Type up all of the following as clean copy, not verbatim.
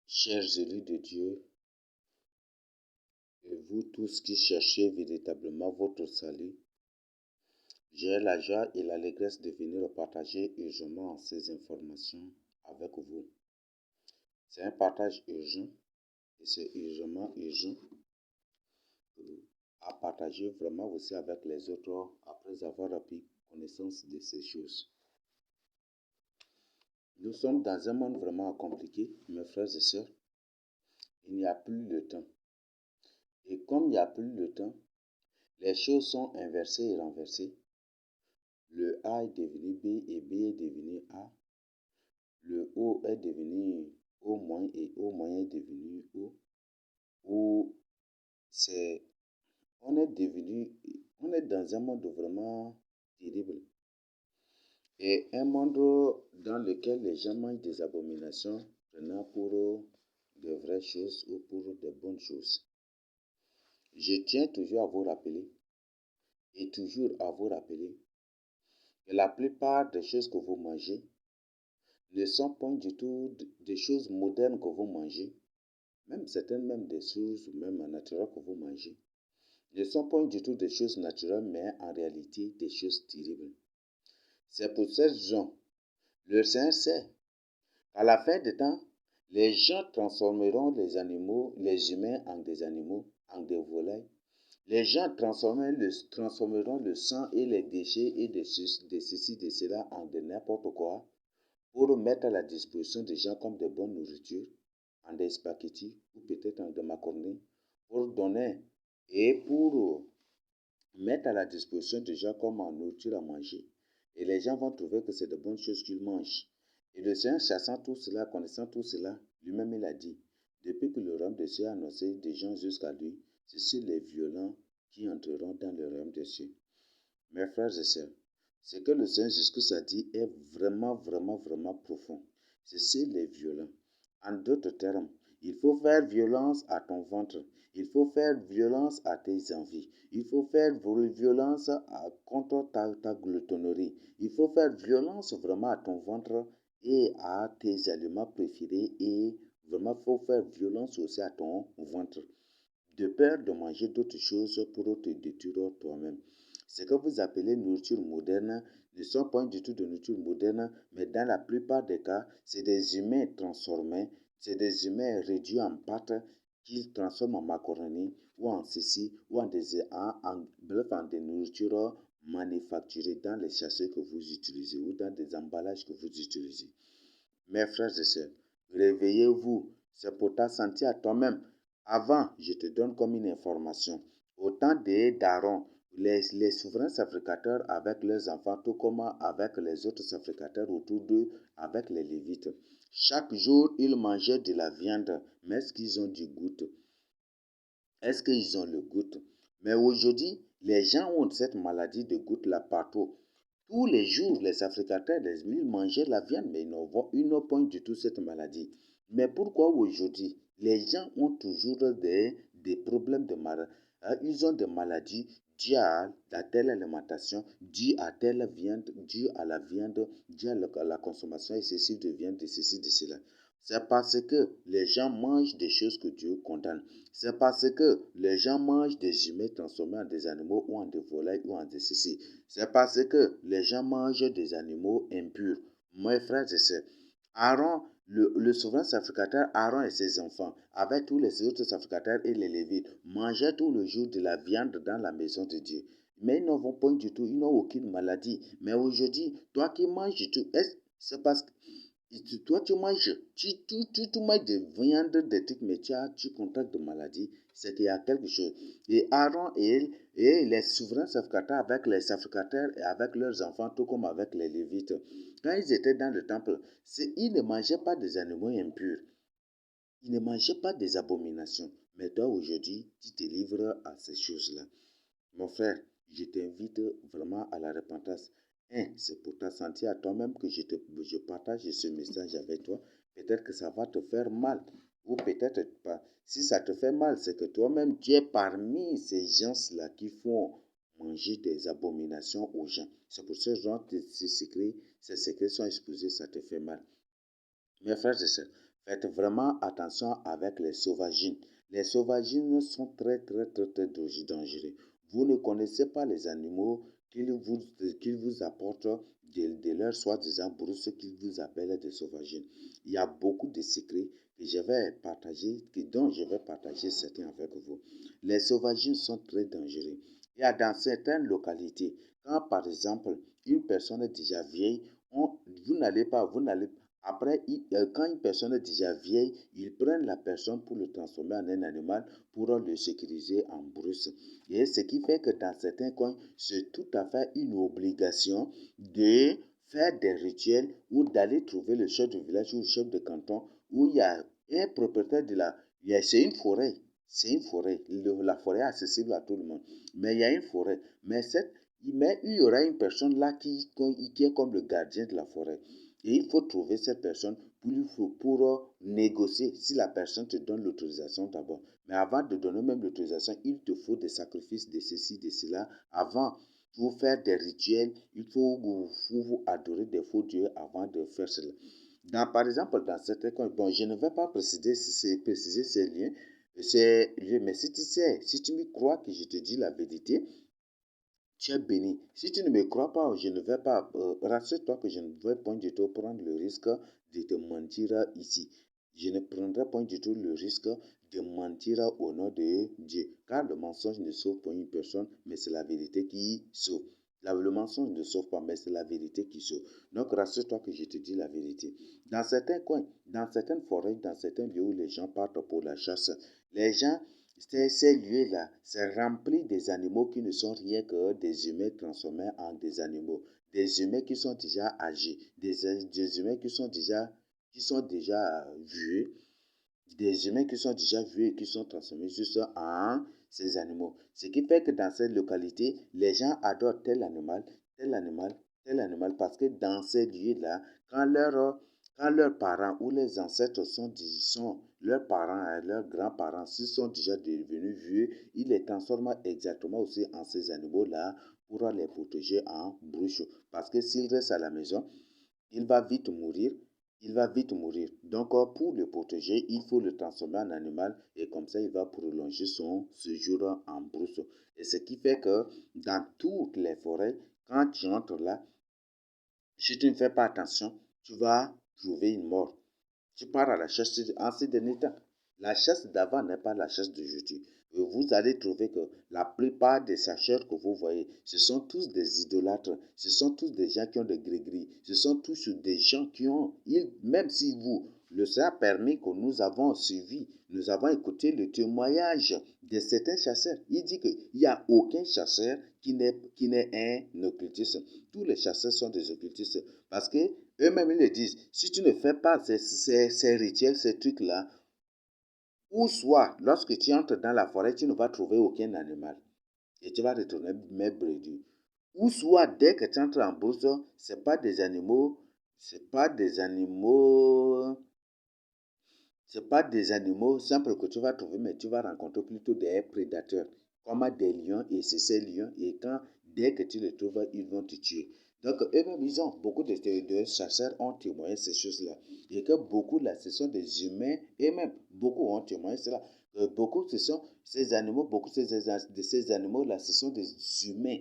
Chers élus de Dieu, et vous tous qui cherchez véritablement votre salut, j'ai la joie et l'allégresse de venir partager urgemment ces informations avec vous. C'est un partage urgent et c'est urgent à partager vraiment aussi avec les autres après avoir pris connaissance de ces choses. Nous sommes dans un monde vraiment compliqué, mes frères et sœurs. Il n'y a plus le temps. Et comme il n'y a plus le temps, les choses sont inversées et renversées. Le A est devenu B et B est devenu A. Le O est devenu O moins et O moins est devenu O. On est dans un monde vraiment terrible. Et un monde dans lequel les gens mangent des abominations, prenant pour de vraies choses ou pour de bonnes choses. Je tiens toujours à vous rappeler, et toujours à vous rappeler, que la plupart des choses que vous mangez ne sont pas du tout des choses modernes que vous mangez, même certaines même des choses même naturelles que vous mangez, ne sont pas du tout des choses naturelles, mais en réalité des choses terribles. C'est pour cette raison, le Seigneur sait qu'à la fin des temps, les gens transformeront les animaux, les humains en des animaux, en des volailles. Les gens transformeront le sang et les déchets et de ceci, de cela en de n'importe quoi pour mettre à la disposition des gens comme de bonnes nourritures, en des spaghettis ou peut-être en des macaronis, pour donner et pour mettre à la disposition des gens comme en nourriture à manger. Et les gens vont trouver que c'est de bonnes choses qu'ils mangent. Et le Seigneur, chassant tout cela, connaissant tout cela, lui-même il a dit, depuis que le royaume des cieux a annoncé des gens jusqu'à lui, c'est sur les violents qui entreront dans le royaume des cieux. Mes frères et sœurs, ce que le Seigneur Jésus a dit est vraiment profond. C'est sur les violents. En d'autres termes, il faut faire violence à ton ventre. Il faut faire violence à tes envies. Il faut faire violence contre ta gloutonnerie. Il faut faire violence vraiment à ton ventre et à tes aliments préférés. Et vraiment, il faut faire violence aussi à ton ventre. De peur de manger d'autres choses pour te détruire toi-même. Ce que vous appelez nourriture moderne ne sont pas du tout de nourriture moderne, mais dans la plupart des cas, c'est des humains transformés, c'est des humains réduits en pâte qu'ils transforment en macaroni ou en ceci, ou bref, en des nourritures manufacturées dans les chasseries que vous utilisez ou dans des emballages que vous utilisez. Mes frères et sœurs, réveillez-vous, c'est pour ta santé à toi-même. Avant, je te donne comme une information. Au temps d'Aaron, les souverains sacrificateurs avec leurs enfants, tout comme avec les autres sacrificateurs autour d'eux, avec les Lévites. Chaque jour, ils mangeaient de la viande, mais est-ce qu'ils ont du goût? Est-ce qu'ils ont le goût? Mais aujourd'hui, les gens ont cette maladie de goutte là partout. Tous les jours, les sacrificateurs, ils mangeaient la viande, mais ils n'ont pas du tout cette maladie. Mais pourquoi aujourd'hui, les gens ont toujours des problèmes de maladie? Ils ont des maladies dues à telle alimentation, dues à telle viande, dues à la viande, dues à la consommation excessive de viande, de ceci, de cela. C'est parce que les gens mangent des choses que Dieu condamne. C'est parce que les gens mangent des humains transformés en des animaux ou en des volailles ou en des ceci. C'est parce que les gens mangent des animaux impurs. Mes frères et sœurs, Aaron, le souverain sacrificateur, Aaron et ses enfants, avec tous les autres sacrificateurs et les Lévites, mangeaient tout le jour de la viande dans la maison de Dieu. Mais ils n'en vont pas du tout, ils n'ont aucune maladie. Mais aujourd'hui, toi qui manges du tout, c'est parce que toi, tu manges, tu manges de viande, des trucs, mais tu contractes de maladie, c'est qu'il y a quelque chose. Et Aaron et les souverains sacrificateurs avec les sacrificateurs et avec leurs enfants, tout comme avec les Lévites, quand ils étaient dans le temple, ils ne mangeaient pas des animaux impurs. Ils ne mangeaient pas des abominations. Mais toi, aujourd'hui, tu te livres à ces choses-là. Mon frère, je t'invite vraiment à la repentance. C'est pour ta santé à toi-même que je partage ce message avec toi. Peut-être que ça va te faire mal. Ou peut-être pas. Si ça te fait mal, c'est que toi-même, tu es parmi ces gens-là qui font manger des abominations aux gens. C'est pour ce genre que ces secrets sont exposés, ça te fait mal. Mes frères et sœurs, faites vraiment attention avec les sauvagines. Les sauvagines sont très dangereux. Vous ne connaissez pas les animaux qu'ils vous apportent de leur soi-disant brousse qu'ils vous appellent des sauvagines. Il y a beaucoup de secrets dont je vais partager certains avec vous. Les sauvagines sont très dangereux. Il y a dans certaines localités, quand par exemple une personne est déjà vieille, après, quand une personne est déjà vieille, ils prennent la personne pour le transformer en un animal pour le sécuriser en brousse. Et ce qui fait que dans certains coins, c'est tout à fait une obligation de faire des rituels ou d'aller trouver le chef de village ou le chef de canton où il y a un propriétaire c'est une forêt. C'est une forêt. La forêt est accessible à tout le monde. Mais il y a une forêt. Mais il y aura une personne là qui est comme le gardien de la forêt. Et il faut trouver cette personne pour négocier si la personne te donne l'autorisation d'abord. Mais avant de donner même l'autorisation, il te faut des sacrifices de ceci, de cela. Avant, pour faire des rituels, il faut vous adorer des faux dieux avant de faire cela. Par exemple, dans certains cas, bon, je ne vais pas préciser ces liens, mais si tu me crois que je te dis la vérité, tu es béni. Si tu ne me crois pas, je ne vais pas, rassure-toi que je ne vais pas du tout prendre le risque de te mentir ici. Je ne prendrai pas du tout le risque de mentir au nom de Dieu. Car le mensonge ne sauve pas une personne, mais c'est la vérité qui sauve. Le mensonge ne sauve pas, mais c'est la vérité qui sauve. Donc rassure-toi que je te dis la vérité. Dans certains coins, dans certaines forêts, dans certains lieux où les gens partent pour la chasse, les gens ces lieux-là, c'est rempli des animaux qui ne sont rien que des humains transformés en des animaux. Des humains qui sont déjà âgés, des humains qui sont déjà vieux, des humains qui sont déjà vieux et qui sont transformés juste en ces animaux. Ce qui fait que dans cette localité, les gens adorent tel animal, tel animal, tel animal, parce que dans ces lieux-là, quand leurs parents ou les ancêtres leurs parents et leurs grands-parents, s'ils sont déjà devenus vieux, ils les transforment exactement aussi en ces animaux-là pour les protéger en brouche. Parce que s'ils restent à la maison, il va vite mourir. Il va vite mourir. Donc, pour le protéger, il faut le transformer en animal et comme ça, il va prolonger son séjour en brousse. Et ce qui fait que dans toutes les forêts, quand tu entres là, si tu ne fais pas attention, tu vas trouver une mort. Tu pars à la chasse en ces derniers temps. La chasse d'avant n'est pas la chasse d'aujourd'hui. Vous allez trouver que la plupart des chasseurs que vous voyez, ce sont tous des idolâtres, ce sont tous des gens qui ont des gris-gris, ce sont tous des gens qui ont, même si vous, le ça a permis que nous avons suivi, nous avons écouté le témoignage de certains chasseurs. Il dit qu'il n'y a aucun chasseur qui n'est un occultiste. Tous les chasseurs sont des occultistes parce que eux-mêmes, ils le disent, si tu ne fais pas ces rituels, ces trucs-là, ou soit, lorsque tu entres dans la forêt, tu ne vas trouver aucun animal et tu vas retourner mes brebis. Ou soit, dès que tu entres en bourse, c'est pas des animaux, c'est pas des animaux, c'est pas des animaux simples que tu vas trouver, mais tu vas rencontrer plutôt des prédateurs, comme des lions, et c'est ces lions, et dès que tu les trouves, ils vont te tuer. Donc, eux-mêmes, beaucoup de chasseurs ont témoigné ces choses-là. Et que beaucoup, là, ce sont des humains, et même beaucoup ont témoigné cela. Beaucoup, ce sont ces animaux, de ces animaux-là, ce sont des humains.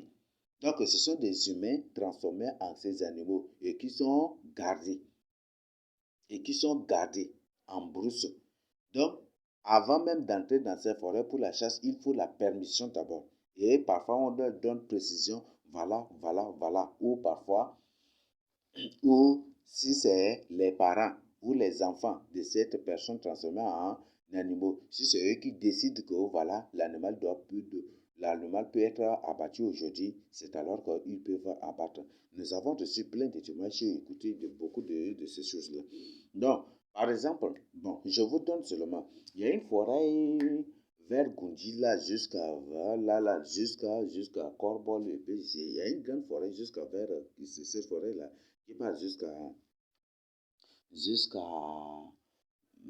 Donc, ce sont des humains transformés en ces animaux et qui sont gardés en brousse. Donc, avant même d'entrer dans ces forêts pour la chasse, il faut la permission d'abord. Et parfois, on leur donne précision, voilà, voilà, voilà. Ou parfois, ou si c'est les parents ou les enfants de cette personne transformée en animaux, si c'est eux qui décident que voilà, l'animal peut être abattu aujourd'hui, c'est alors qu'ils peuvent abattre. Nous avons reçu plein de témoignages et écouté beaucoup de ces choses-là. Donc, par exemple, bon, je vous donne seulement, il y a une forêt vers Goundji là jusqu'à Corbol et puis il y a une grande forêt vers cette forêt là qui part jusqu'à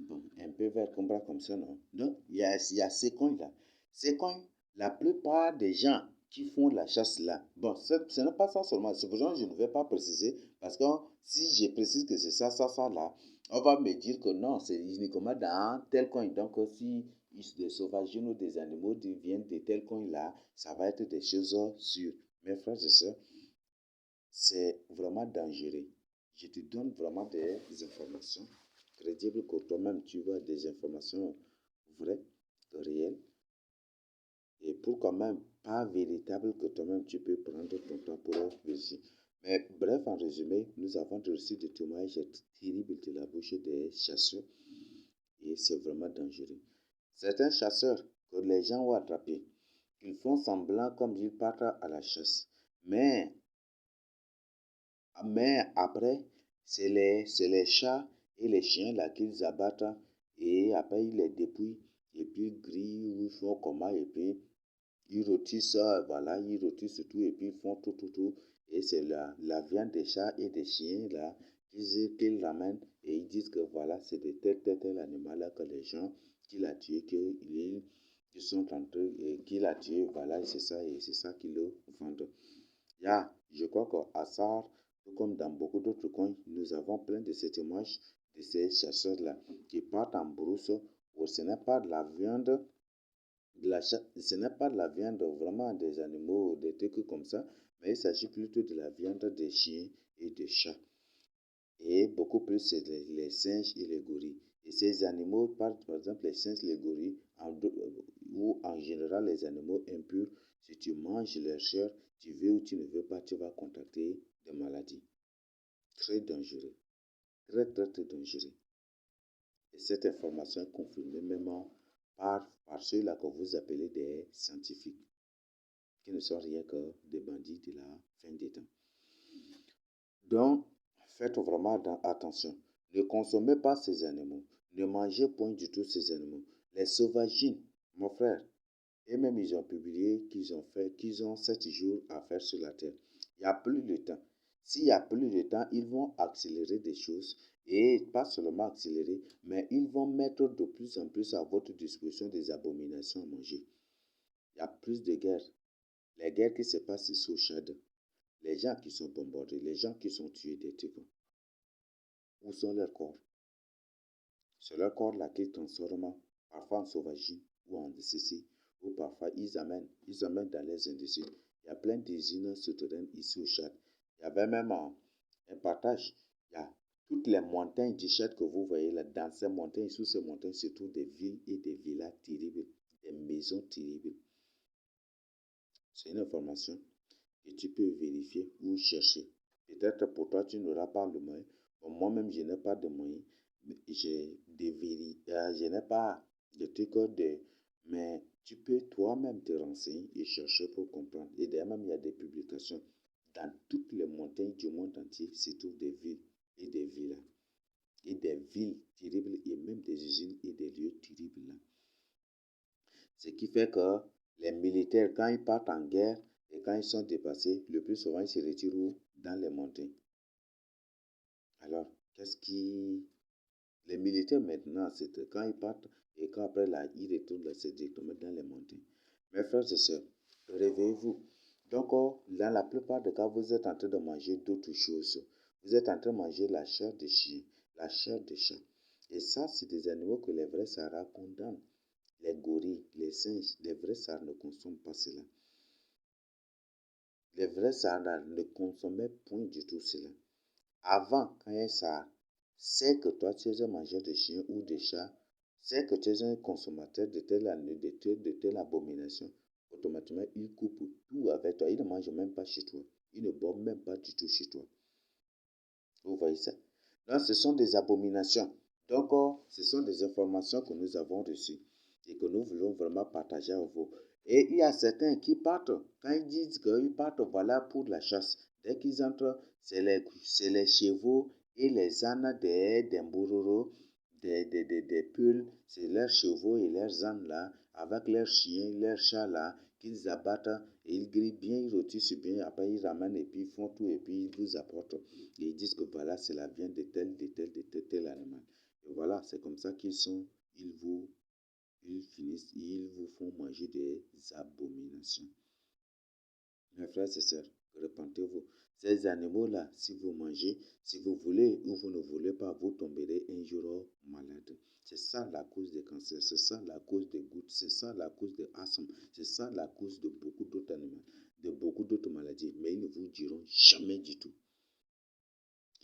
bon, un peu vers Combra comme ça, non? Donc, il y a ces coins-là. Ces coins, la plupart des gens qui font la chasse là, bon, ce n'est pas ça seulement, c'est pour ça que je ne vais pas préciser, parce que si je précise que c'est ça là, On va me dire que non, c'est uniquement dans tel coin. Donc, si des sauvages ou des animaux viennent de tel coin-là, ça va être des choses sûres. Mes frères et sœurs, c'est vraiment dangereux. Je te donne vraiment des informations crédibles que toi-même tu vois, des informations vraies, réelles, et pour quand même pas véritable que toi-même tu peux prendre ton temps pour vérifier. Mais bref, en résumé, nous avons reçu des témoignages terribles de la bouche des chasseurs et c'est vraiment dangereux. Certains chasseurs que les gens ont attrapés, ils font semblant comme ils partent à la chasse. Mais après, c'est les chats et les chiens là qu'ils abattent et après ils les dépouillent et puis ils grillent ou ils font comment et puis ils rôtissent, voilà, ils rôtissent tout et puis ils font tout. Et c'est la viande des chats et des chiens là qu'ils ramènent et ils disent que voilà, c'est de tel animal là que les gens qu'il a tué, qu'ils sont en train, qu'il a tué, voilà, et c'est ça qu'ils le vendent. Je crois qu'à Sarre, tout comme dans beaucoup d'autres coins, nous avons plein de ces témoignages de ces chasseurs-là qui partent en brousse où ce n'est pas de la viande ce n'est pas de la viande vraiment des animaux, des trucs comme ça, mais il s'agit plutôt de la viande des chiens et des chats. Et beaucoup plus, c'est les singes et les gorilles. Et ces animaux, par exemple les singes, les gorilles, ou en général les animaux impurs, si tu manges leur chair, tu veux ou tu ne veux pas, tu vas contracter des maladies. Très dangereux. Très dangereux. Et cette information est confirmée même par ceux-là que vous appelez des scientifiques, qui ne sont rien que des bandits de la fin des temps. Donc, faites vraiment attention. Ne consommez pas ces animaux. Ne mangez point du tout ces animaux. Les sauvagines, mon frère, et même ils ont publié qu'ils ont 7 jours à faire sur la terre. Il n'y a plus de temps. S'il n'y a plus de temps, ils vont accélérer des choses et pas seulement accélérer, mais ils vont mettre de plus en plus à votre disposition des abominations à manger. Il y a plus de guerres. Les guerres qui se passent ici au Tchad, les gens qui sont bombardés, les gens qui sont tués des types, où sont leurs corps? C'est leur corps là qu'ils transforment parfois en sauvagerie ou en ceci, ou parfois ils amènent dans les industries. Il y a plein d'usines souterraines ici au Tchad. Il y avait même un partage. Il y a toutes les montagnes du Tchad que vous voyez là, dans ces montagnes, sous ces montagnes, se trouvent des villes et des villas terribles, des maisons terribles. C'est une information que tu peux vérifier ou chercher. Peut-être pour toi, tu n'auras pas le moyen. Bon, moi-même, je n'ai pas de moyens. Je n'ai pas de trucs mais tu peux toi-même te renseigner et chercher pour comprendre. Et d'ailleurs, même, il y a des publications. Dans toutes les montagnes du monde entier se trouvent des villes et des villas. Et des villes terribles et même des usines et des lieux terribles là. Ce qui fait que les militaires, quand ils partent en guerre et quand ils sont dépassés, le plus souvent, ils se retirent dans les montagnes. Alors, les militaires maintenant, c'est quand ils partent et quand après là, ils retournent, c'est directement dans les montagnes. Mes frères et sœurs, réveillez-vous. Donc, dans la plupart des cas, vous êtes en train de manger d'autres choses. Vous êtes en train de manger la chair des chiens, la chair des chats. Et ça, c'est des animaux que les vrais Sahara condamnent. Les gorilles, les singes, les vrais Sahara ne consomment pas cela. Les vrais Sahara ne consommaient point du tout cela. Avant, quand un Sahara sait que toi tu es un mangeur de chiens ou de chats, sait que tu es un consommateur de telle abomination, automatiquement il coupe tout avec toi. Il ne mange même pas chez toi. Il ne boit même pas du tout chez toi. Vous voyez ça? Donc, ce sont des abominations. Donc, ce sont des informations que nous avons reçues et que nous voulons vraiment partager avec vous. Et il y a certains qui partent, quand ils disent qu'ils partent, voilà, pour la chasse. Dès qu'ils entrent, c'est les chevaux et les ânes des Mbororo, des Peuls, c'est leurs chevaux et leurs ânes là, avec leurs chiens, leurs chats là, qu'ils abattent et ils grillent bien, ils rôtissent bien, après ils ramènent et puis ils font tout et puis ils vous apportent. Et ils disent que voilà, c'est la viande de tel animal. Et voilà, c'est comme ça ils vous font manger des abominations. Mes frères et sœurs, Repentez-vous. Ces animaux-là, si vous mangez, si vous voulez ou vous ne voulez pas, vous tomberez un jour malade. C'est ça la cause des cancers, c'est ça la cause des gouttes, c'est ça la cause de l'asthme, c'est ça la cause de beaucoup d'autres animaux, de beaucoup d'autres maladies. Mais ils ne vous diront jamais du tout.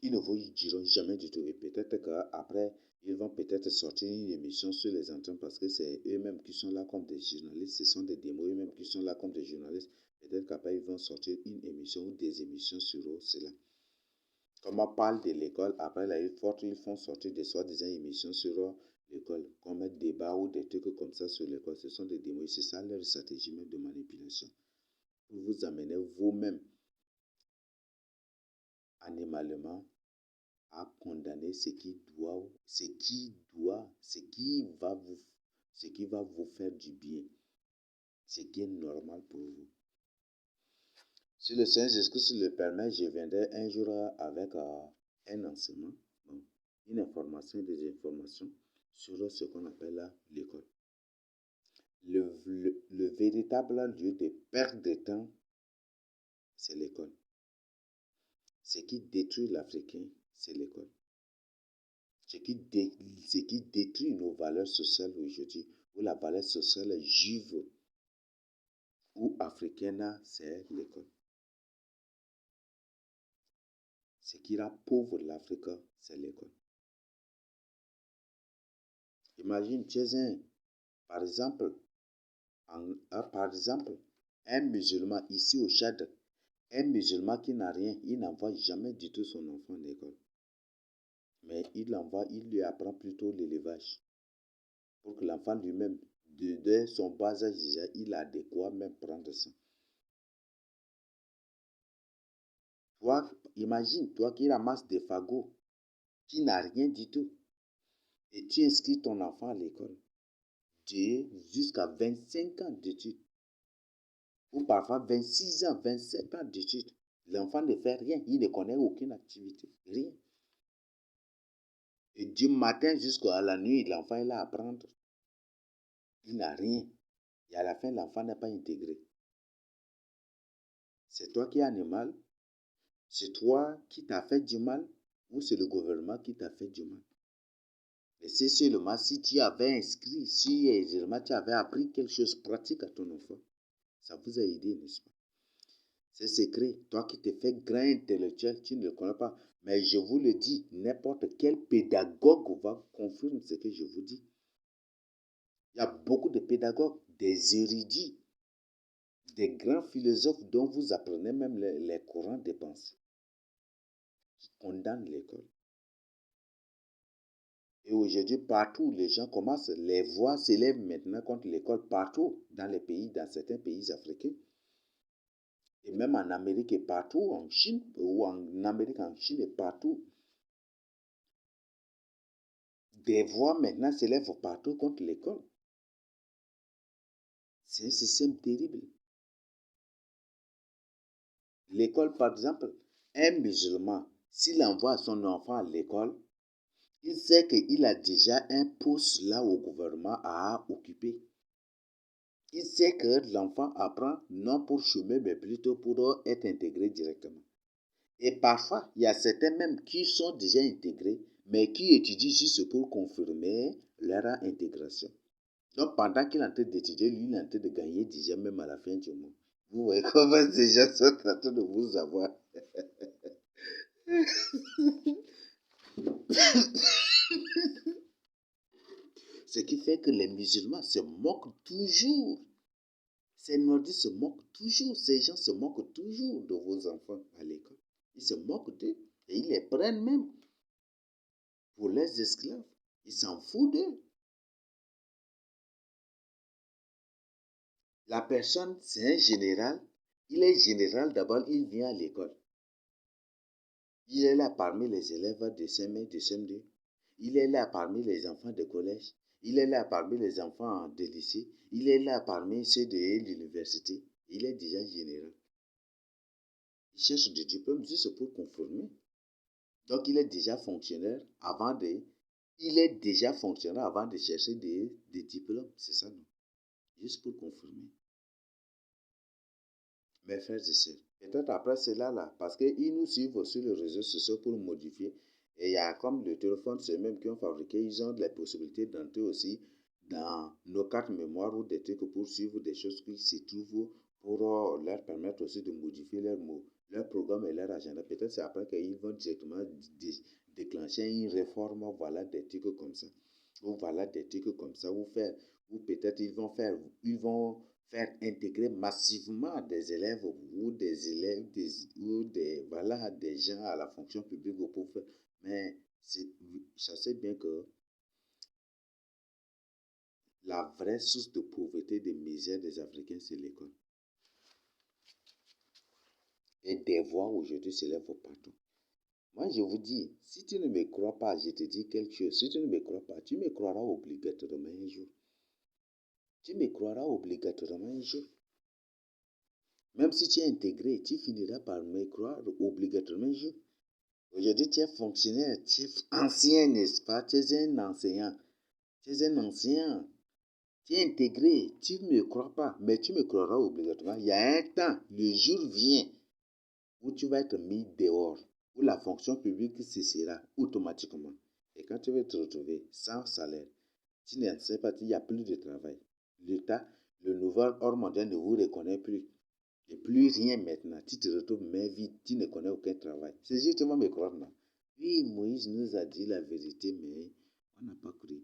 Ils ne vous diront jamais du tout. Et peut-être qu'après, ils vont peut-être sortir une émission sur les antennes parce que c'est eux-mêmes qui sont là comme des journalistes. Ce sont des démos eux-mêmes qui sont là comme des journalistes. Peut-être qu'après, ils vont sortir une émission ou des émissions sur cela. Comme on parle de l'école, après, là, ils font sortir des soi-disant émissions sur l'école, comme un débat ou des trucs comme ça sur l'école. Ce sont des démos. C'est ça leur stratégie même de manipulation. Pour vous amener vous-même, animalement, à condamner ce qui va vous faire du bien, ce qui est normal pour vous. Si le Saint-Esprit le permet, je viendrai un jour avec un enseignement, une information, des informations sur ce qu'on appelle l'école. Le véritable lieu de perte de temps, c'est l'école. Ce qui détruit l'Africain, c'est l'école. Ce qui détruit nos valeurs sociales aujourd'hui, ou la valeur sociale juive ou africaine, c'est l'école. Ce qui rend pauvre l'Afrique, c'est l'école. Imagine, par exemple, un musulman ici au Tchad, un musulman qui n'a rien, il n'envoie jamais du tout son enfant à l'école. Mais il lui apprend plutôt l'élevage. Pour que l'enfant lui-même, dès son bas âge déjà, il a de quoi même prendre ça. Toi, imagine, toi qui ramasses des fagots, qui n'a rien du tout, et tu inscris ton enfant à l'école, jusqu'à 25 ans d'études, ou parfois 26 ans, 27 ans d'études. L'enfant ne fait rien, il ne connaît aucune activité, rien. Et du matin jusqu'à la nuit, l'enfant est là à apprendre. Il n'a rien. Et à la fin, l'enfant n'est pas intégré. C'est toi qui es animal, c'est toi qui t'as fait du mal, ou c'est le gouvernement qui t'a fait du mal. Et c'est seulement si tu avais inscrit, si tu avais appris quelque chose de pratique à ton enfant, ça vous a aidé, n'est-ce pas? C'est secret. Toi qui te fais grand intellectuel, tu ne le connais pas. Mais je vous le dis, n'importe quel pédagogue va confirmer ce que je vous dis. Il y a beaucoup de pédagogues, des érudits, des grands philosophes dont vous apprenez même les courants de pensée, qui condamnent l'école. Et aujourd'hui, partout, les gens commencent, les voix s'élèvent maintenant contre l'école partout dans les pays, dans certains pays africains. Et même en Amérique et partout, en Chine, ou en Amérique, en Chine et partout, des voix maintenant s'élèvent partout contre l'école. C'est un système terrible. L'école, par exemple, un musulman, s'il envoie son enfant à l'école, il sait qu'il a déjà un poste là au gouvernement à occuper. Il sait que l'enfant apprend non pour chômer, mais plutôt pour être intégré directement. Et parfois, il y a certains même qui sont déjà intégrés, mais qui étudient juste pour confirmer leur intégration. Donc, pendant qu'il est en train d'étudier, lui, il est en train de gagner déjà même à la fin du mois. Vous voyez comment ces gens sont en train de vous avoir. Ce qui fait que les musulmans se moquent toujours. Ces nordistes se moquent toujours. Ces gens se moquent toujours de vos enfants à l'école. Ils se moquent d'eux. Et ils les prennent même pour les esclaves. Ils s'en foutent d'eux. La personne, c'est un général. Il est général d'abord, il vient à l'école. Il est là parmi les élèves de CM1, de CM2. Il est là parmi les enfants de collège. Il est là parmi les enfants de lycée. Il est là parmi ceux de l'université. Il est déjà général. Il cherche des diplômes juste pour conformer. Donc, il est déjà fonctionnaire avant de chercher des diplômes. C'est ça, non? Juste pour conformer. Mes frères et sœurs, Peut-être après cela, là, parce qu'ils nous suivent sur les réseaux sociaux pour modifier. Et il y a comme le téléphone, c'est même qui ont fabriqué, ils ont la possibilité d'entrer aussi dans nos cartes mémoire ou des trucs pour suivre des choses qui se trouvent pour leur permettre aussi de modifier leur programme et leur agenda. Peut-être c'est après qu'ils vont directement déclencher une réforme, voilà des trucs comme ça. Ou voilà des trucs comme ça, ou peut-être ils vont faire intégrer massivement des élèves ou des élèves ou voilà, des gens à la fonction publique pour faire. Mais je sais bien que la vraie source de pauvreté, de misère des Africains, c'est l'école. Et des voix aujourd'hui s'élèvent partout. Moi, je vous dis, si tu ne me crois pas, je te dis quelque chose. Si tu ne me crois pas, tu me croiras obligatoirement un jour. Tu me croiras obligatoirement un jour. Même si tu es intégré, tu finiras par me croire obligatoirement un jour. Aujourd'hui, tu es fonctionnaire, tu es ancien, n'est-ce pas? Tu es un enseignant. Tu es un ancien. Tu es intégré. Tu ne me crois pas, mais tu me croiras obligatoirement. Il y a un temps, le jour vient où tu vas être mis dehors, où la fonction publique cessera automatiquement. Et quand tu vas te retrouver sans salaire, tu ne sais pas, il n'y a plus de travail. L'État, le nouvel ordre mondial ne vous reconnaît plus. Et plus rien maintenant. Tu te retrouves mais vite, tu ne connais aucun travail. C'est justement me croire, non? Oui, Moïse nous a dit la vérité, mais on n'a pas cru.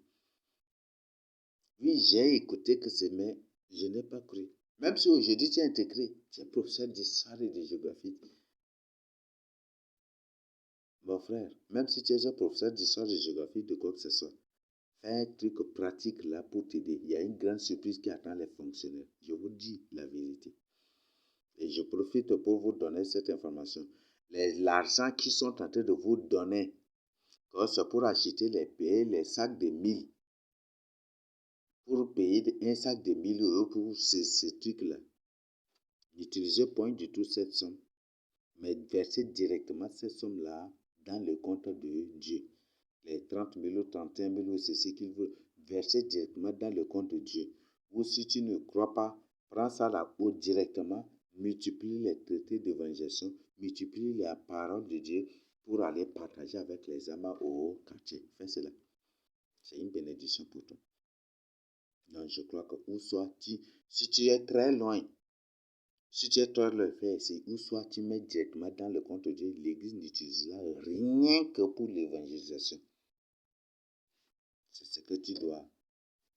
Oui, j'ai écouté que c'est, mais je n'ai pas cru. Même si aujourd'hui tu es intégré, tu es professeur d'histoire et de géographie. Mon frère, même si tu es un professeur d'histoire et de géographie, de quoi que ce soit, fais un truc pratique là pour t'aider. Il y a une grande surprise qui attend les fonctionnaires. Je vous dis la vérité. Et je profite pour vous donner cette information. L'argent qu'ils sont en train de vous donner, c'est pour acheter les sacs de 1000, pour payer un sac de 1000 € pour ces trucs-là. N'utilisez point du tout cette somme, mais versez directement cette somme-là dans le compte de Dieu. Les 30 000 ou 31 000, c'est ce qu'il veut. Verser directement dans le compte de Dieu. Ou si tu ne crois pas, prends ça là-haut directement, multiplie les traités d'évangélisation, multiplie la parole de Dieu pour aller partager avec les âmes au quartier. Fais cela. C'est une bénédiction pour toi. Donc je crois que où sois-tu, si tu es très loin, si tu es très loin, fais ici, où soit tu mets directement dans le compte de Dieu, l'église n'utilisera rien que pour l'évangélisation. C'est ce que tu dois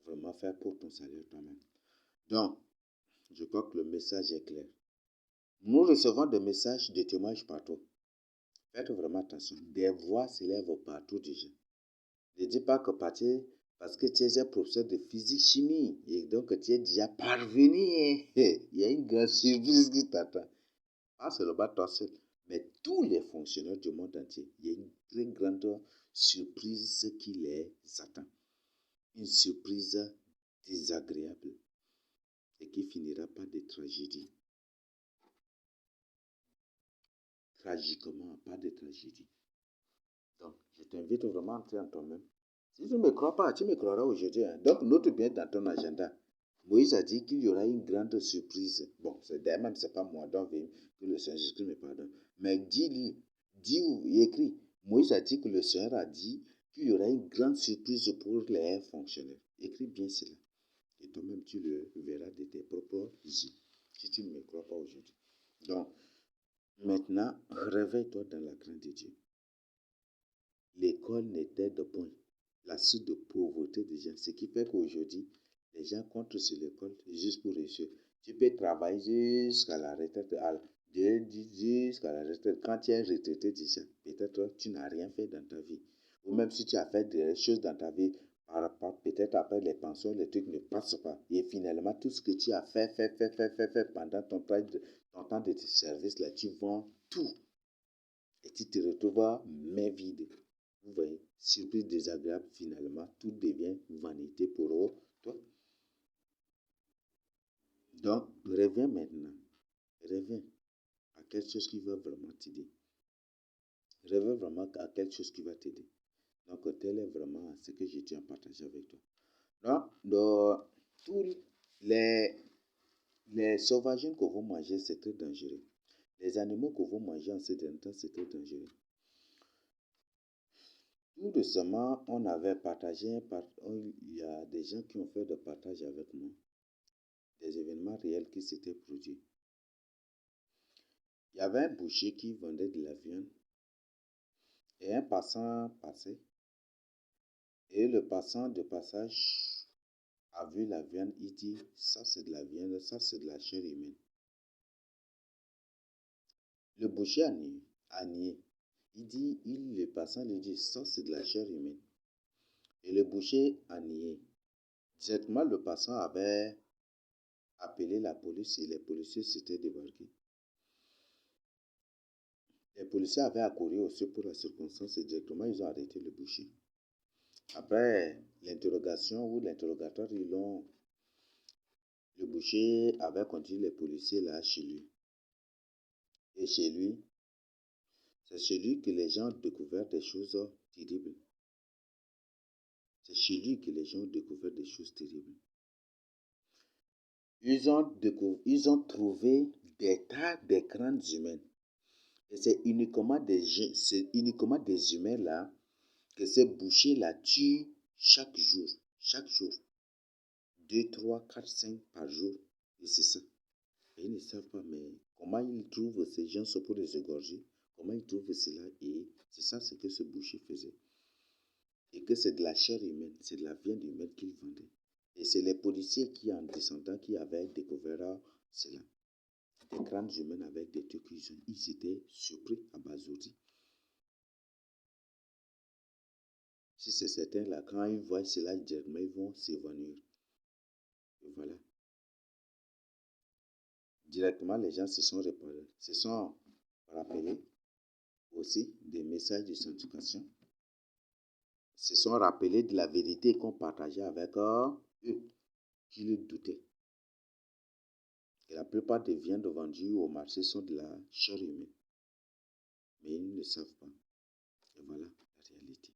vraiment faire pour ton salut toi-même. Donc, je crois que le message est clair. Nous recevons des messages de témoignages partout. Faites vraiment attention. Des voix s'élèvent partout déjà. Ne dis pas que parce que tu es un professeur de physique-chimie et donc tu es déjà parvenu. Il y a une grande surprise qui t'attend. Pas seulement toi seul, mais tous les fonctionnaires du monde entier. Il y a une très grande surprise qui les attend. Une surprise désagréable et qui finira par des tragédies. Tragiquement, pas de tragédie. Donc, je t'invite vraiment à entrer en toi-même. Si tu ne me crois pas, tu me croiras aujourd'hui. Hein. Donc, note bien dans ton agenda. Moïse a dit qu'il y aura une grande surprise. Bon, d'ailleurs, même, ce n'est pas moi, donc que le Seigneur Jésus me pardonne. Mais dis-lui, dis ou écris. Moïse a dit que le Seigneur a dit qu'il y aura une grande surprise pour les fonctionnaires. Écris bien cela. Et toi-même, tu le verras de tes propres yeux, si tu ne me crois pas aujourd'hui. Donc, maintenant, réveille-toi dans la crainte de Dieu. L'école n'était de point. La source de pauvreté des gens. Ce qui fait qu'aujourd'hui, les gens comptent sur l'école juste pour réussir. Tu peux travailler jusqu'à la retraite. Jusqu'à la retraite. Quand tu es retraité déjà, peut-être tu n'as rien fait dans ta vie. Ou même si tu as fait des choses dans ta vie, peut-être après les pensions, les trucs ne passent pas. Et finalement, tout ce que tu as fait pendant ton temps de service, là, tu vends tout. Et tu te retrouves main vide. Vous voyez, surprise désagréable, finalement, tout devient vanité pour toi. Donc, reviens maintenant. Reviens à quelque chose qui va vraiment t'aider. Reviens vraiment à quelque chose qui va t'aider. Donc, tel est vraiment ce que je tiens à partager avec toi. Donc, tous les sauvageons que vous mangez, c'est très dangereux. Les animaux que vous mangez en ces derniers temps, c'était dangereux. Tout récemment, on avait partagé, il y a des gens qui ont fait des partages avec moi, des événements réels qui s'étaient produits. Il y avait un boucher qui vendait de la viande et un passant passait. Et le passant de passage a vu la viande, il dit, ça c'est de la viande, ça c'est de la chair humaine. Le boucher a nié. Le passant lui dit, ça c'est de la chair humaine. Et le boucher a nié. Directement, le passant avait appelé la police et les policiers s'étaient débarqués. Les policiers avaient accouru aussi pour la circonstance et directement, ils ont arrêté le boucher. Après l'interrogation ou l'interrogatoire, le boucher avait conduit les policiers là chez lui. Et chez lui, c'est chez lui que les gens ont découvert des choses terribles. C'est chez lui que les gens ont découvert des choses terribles. Ils ont trouvé des tas de crânes humains. Et c'est uniquement des humains là que ces bouchers là tuent chaque jour. Chaque jour. 2, 3, 4, 5 par jour. Et c'est ça. Et ils ne savent pas, mais comment ils trouvent ces gens pour les égorger? Comment ils trouvent cela? Et c'est ça ce que ce boucher faisait. Et que c'est de la chair humaine, c'est de la viande humaine qu'il vendait. Et c'est les policiers qui, en descendant, qui avaient découvert cela. Des crânes humains avec des trucs, ils étaient surpris, abasourdis. Si c'est certain, là, quand ils voient cela, directement, ils vont s'évanouir. Et voilà. Directement, les gens se sont rappelés aussi des messages de sanctification, se sont rappelés de la vérité qu'on partageait avec eux, qui le doutaient. Et la plupart des viandes vendues au marché sont de la chair humaine. Mais ils ne le savent pas. Et voilà la réalité.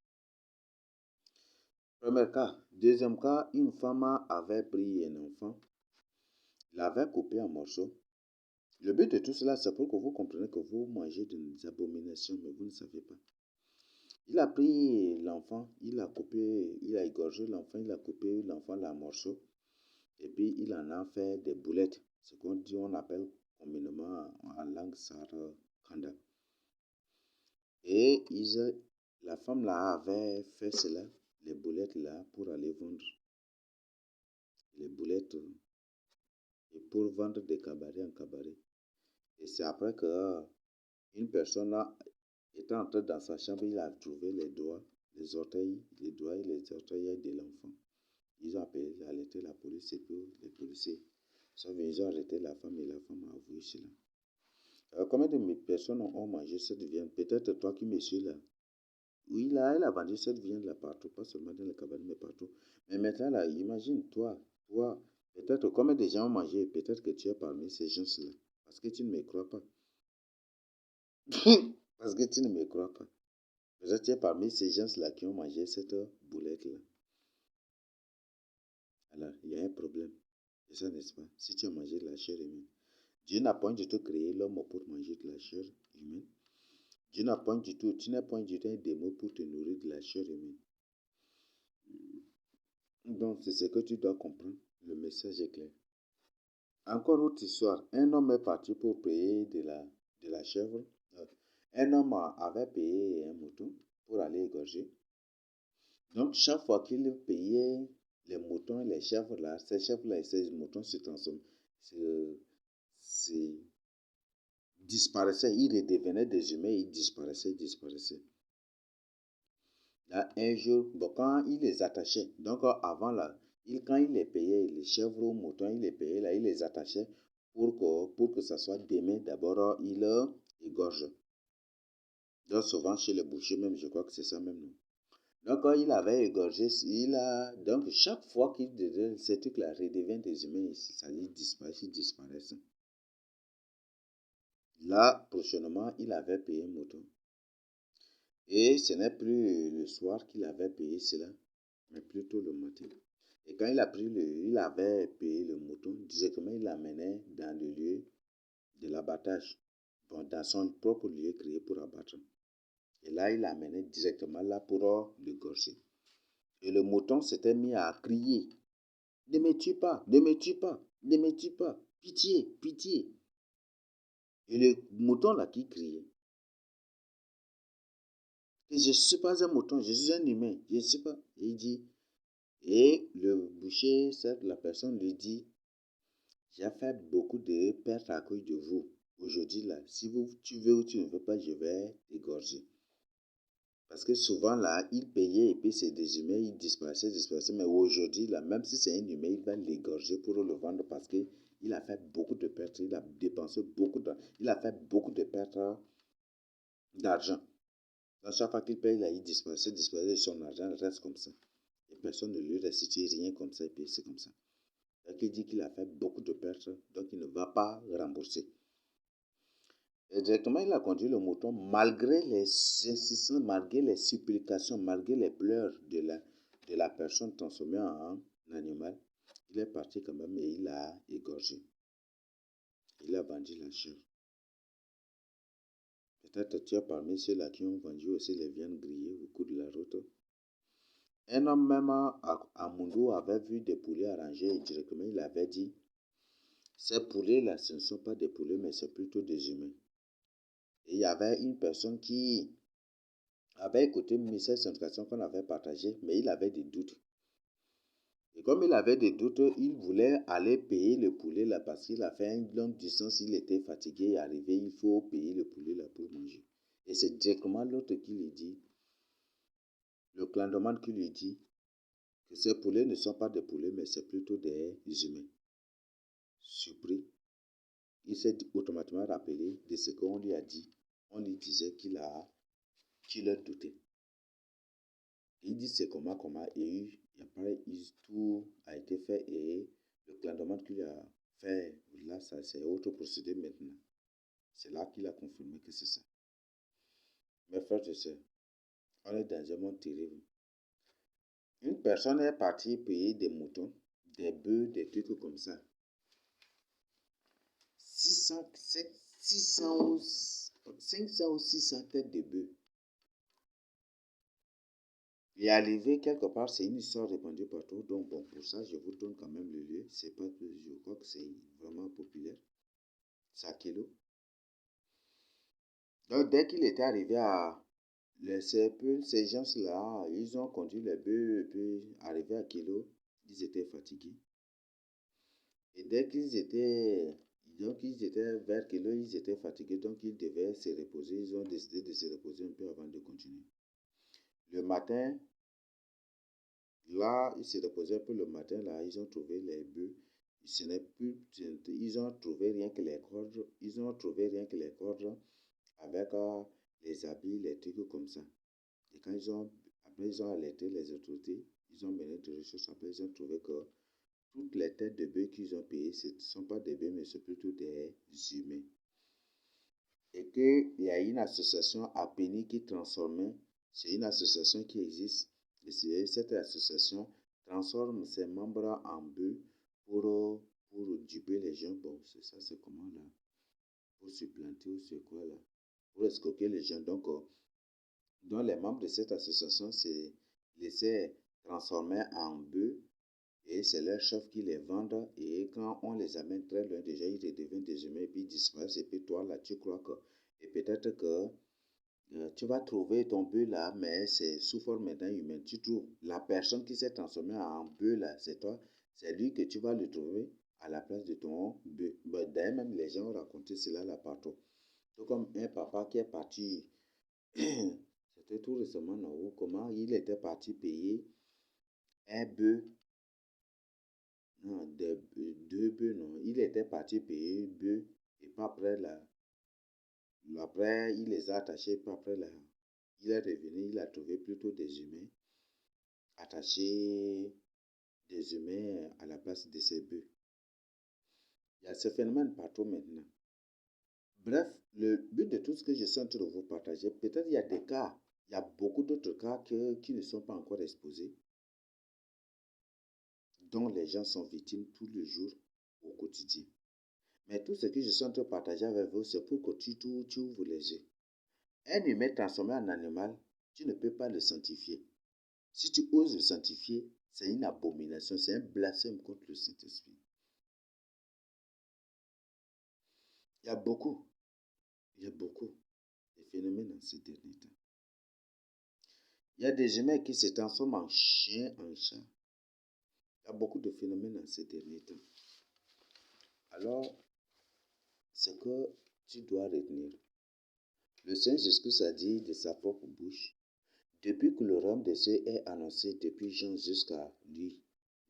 Premier cas. Deuxième cas, une femme avait pris un enfant, l'avait coupé en morceaux. Le but de tout cela, c'est pour que vous compreniez que vous mangez des abominations, mais vous ne savez pas. Il a pris l'enfant, il a égorgé l'enfant, il a coupé l'enfant en morceaux, et puis il en a fait des boulettes, ce on appelle communément en langue sarkanda. Et la femme là avait fait cela, les boulettes là, pour aller vendre. Les boulettes, et pour vendre des cabarets en cabaret. Et c'est après que une personne était entrée dans sa chambre, il a trouvé les doigts et les orteils de l'enfant. Ils ont alerté la police et puis les policiers sont venus, ils ont arrêté la femme et la femme a avoué cela. Combien de personnes ont mangé cette viande? Peut-être toi qui me suis là. Oui, là, elle a vendu cette viande-là partout, pas seulement dans le cabaret, mais partout. Mais maintenant, là, imagine, toi, peut-être combien de gens ont mangé, peut-être que tu es parmi ces gens-là. Parce que tu ne me crois pas. Parce que tu ne me crois pas. Peut-être que tu es parmi ces gens-là qui ont mangé cette boulette-là. Alors, il y a un problème. Et ça, n'est-ce pas? Si tu as mangé de la chair humaine. Dieu n'a point du tout créé l'homme pour manger de la chair humaine. Tu n'as point du tout un démon pour te nourrir de la chair humaine. Donc, c'est ce que tu dois comprendre. Le message est clair. Encore autre histoire. Un homme est parti pour payer de la chèvre. Un homme avait payé un mouton pour aller égorger. Donc, chaque fois qu'il payait les moutons et les chèvres là, ces chèvres-là et ces moutons se disparaissaient. Ils redevenaient des humains, ils disparaissaient. Là, un jour, quand il les attachait, donc avant là, quand il les payait, les chèvres ou moutons, il les payait là, il les attachait pour que ça soit demain. D'abord, il égorge. Donc souvent chez les bouchers même, je crois que c'est ça même. Non? Donc quand il avait égorgé, donc chaque fois qu'il faisait ces trucs-là redeviennent des humains, ça disparaissent. Là, prochainement, il avait payé un mouton. Et ce n'est plus le soir qu'il avait payé cela, mais plutôt le matin. Et quand il avait payé le mouton, directement il l'amenait dans le lieu de l'abattage. dans son propre lieu créé pour abattre. Et là, il l'a amené directement là pour l'égorger. Et le mouton s'était mis à crier. Ne me tue pas, ne me tue pas, ne me tue pas, pitié, pitié. Et le mouton là qui criait, que je ne suis pas un mouton, je suis un humain, je ne sais pas. Et il dit, et le boucher, la personne lui dit, j'ai fait beaucoup de pertes à cause de vous. Aujourd'hui là, si tu veux ou tu ne veux pas, je vais t'égorger. Parce que souvent là, il payait et puis c'est des humains, il disparaissait. Mais aujourd'hui là, même si c'est un humain, il va l'égorger pour le vendre parce que il a fait beaucoup de pertes, il a dépensé beaucoup d'argent, il a fait beaucoup de pertes d'argent. À chaque fois qu'il paye là, il disparaissait, son argent reste comme ça. Et personne ne lui restitue rien comme ça et puis c'est comme ça. Donc il dit qu'il a fait beaucoup de pertes, donc il ne va pas rembourser. Et directement, il a conduit le mouton malgré les insistances, malgré les supplications, malgré les pleurs de la personne transformée en animal. Il est parti quand même et il l'a égorgé. Il a vendu la chair. Peut-être tu as parmi ceux-là qui ont vendu aussi les viandes grillées au cours de la route. Un homme même à Moundou avait vu des poulets arrangés et directement il avait dit, ces poulets-là, ce ne sont pas des poulets, mais c'est plutôt des humains. Et il y avait une personne qui avait écouté cette information qu'on avait partagée, mais il avait des doutes. Et comme il avait des doutes, il voulait aller payer le poulet là parce qu'il a fait une longue distance, il était fatigué et arrivé, il faut payer le poulet là pour manger. Et c'est directement l'autre qui lui dit, le clandomane qui lui dit que ces poulets ne sont pas des poulets, mais c'est plutôt des humains. Surpris, il s'est automatiquement rappelé de ce qu'on lui a dit. On lui disait qu'il a douté. Il dit c'est comment, et après tout a été fait et le clandement qu'il a fait, là, ça c'est autre procédé maintenant. C'est là qu'il a confirmé que c'est ça. Mes frères et sœurs, on est dans un monde terrible. Une personne est partie payer des moutons, des bœufs, des trucs comme ça. 500 ou 600 têtes de bœufs. Et arrivé quelque part, c'est une histoire répandue partout. Donc, bon, pour ça, je vous donne quand même le lieu. C'est pas que je crois que c'est vraiment populaire. C'est à Kilo. Donc, dès qu'il était arrivé à ces gens-là, ils ont conduit les bœufs et puis arrivé à Kilo, ils étaient fatigués. Et dès qu'ils étaient, donc ils étaient vers Kilo, ils étaient fatigués, donc ils devaient se reposer. Ils ont décidé de se reposer un peu avant de continuer. Le matin, là, ils se reposaient un peu le matin, là, ils ont trouvé les bœufs. Ils ont trouvé rien que les cordes. Ils ont trouvé rien que les cordes avec les habits, les trucs comme ça. Et quand après ils ont alerté les autorités, ils ont mené des recherches. Après, ils ont trouvé que toutes les têtes de bœufs qu'ils ont payées, ce ne sont pas des bœufs, mais c'est plutôt des humains. Et qu'il y a une association à Pény qui transformait, c'est une association qui existe. Et cette association transforme ses membres en bœufs pour duper les gens. Bon, c'est ça, c'est comment là? Pour supplanter ou c'est quoi là? Pour escroquer les gens. Donc les membres de cette association se laissaient transformer en bœufs et c'est leur chef qui les vendent. Et quand on les amène très loin, déjà ils deviennent des humains et puis ils disparaissent. Et puis toi là, tu crois que. Et peut-être que tu vas trouver ton bœuf là, mais c'est sous forme d'un humain. Tu trouves la personne qui s'est transformée en bœuf là, c'est toi. C'est lui que tu vas le trouver à la place de ton bœuf. D'ailleurs, même les gens ont raconté cela là partout. Tout comme un papa qui est parti, c'était tout récemment, non, comment il était parti payer un bœuf, non, deux bœufs, non. Il était parti payer un bœuf et pas après là. Après, il les a attachés, pas après là. Il est revenu, il a trouvé plutôt des humains attachés, des humains à la place de ces bœufs. Il y a ce phénomène partout maintenant. Bref, le but de tout ce que je suis en train de vous partager, peut-être il y a des cas, il y a beaucoup d'autres cas qui ne sont pas encore exposés, dont les gens sont victimes tous les jours au quotidien. Mais tout ce que je suis en train de partager avec vous, c'est pour que tu ouvres les yeux. Un humain transformé en animal, tu ne peux pas le sanctifier. Si tu oses le sanctifier, c'est une abomination, c'est un blasphème contre le Saint-Esprit. Il y a beaucoup de phénomènes dans ces derniers temps. Il y a des humains qui se transforment en chien, en chat. Il y a beaucoup de phénomènes dans ces derniers temps. Alors, ce que tu dois retenir, le Seigneur Jésus a dit de sa propre bouche, depuis que le royaume des cieux est annoncé depuis Jean jusqu'à lui,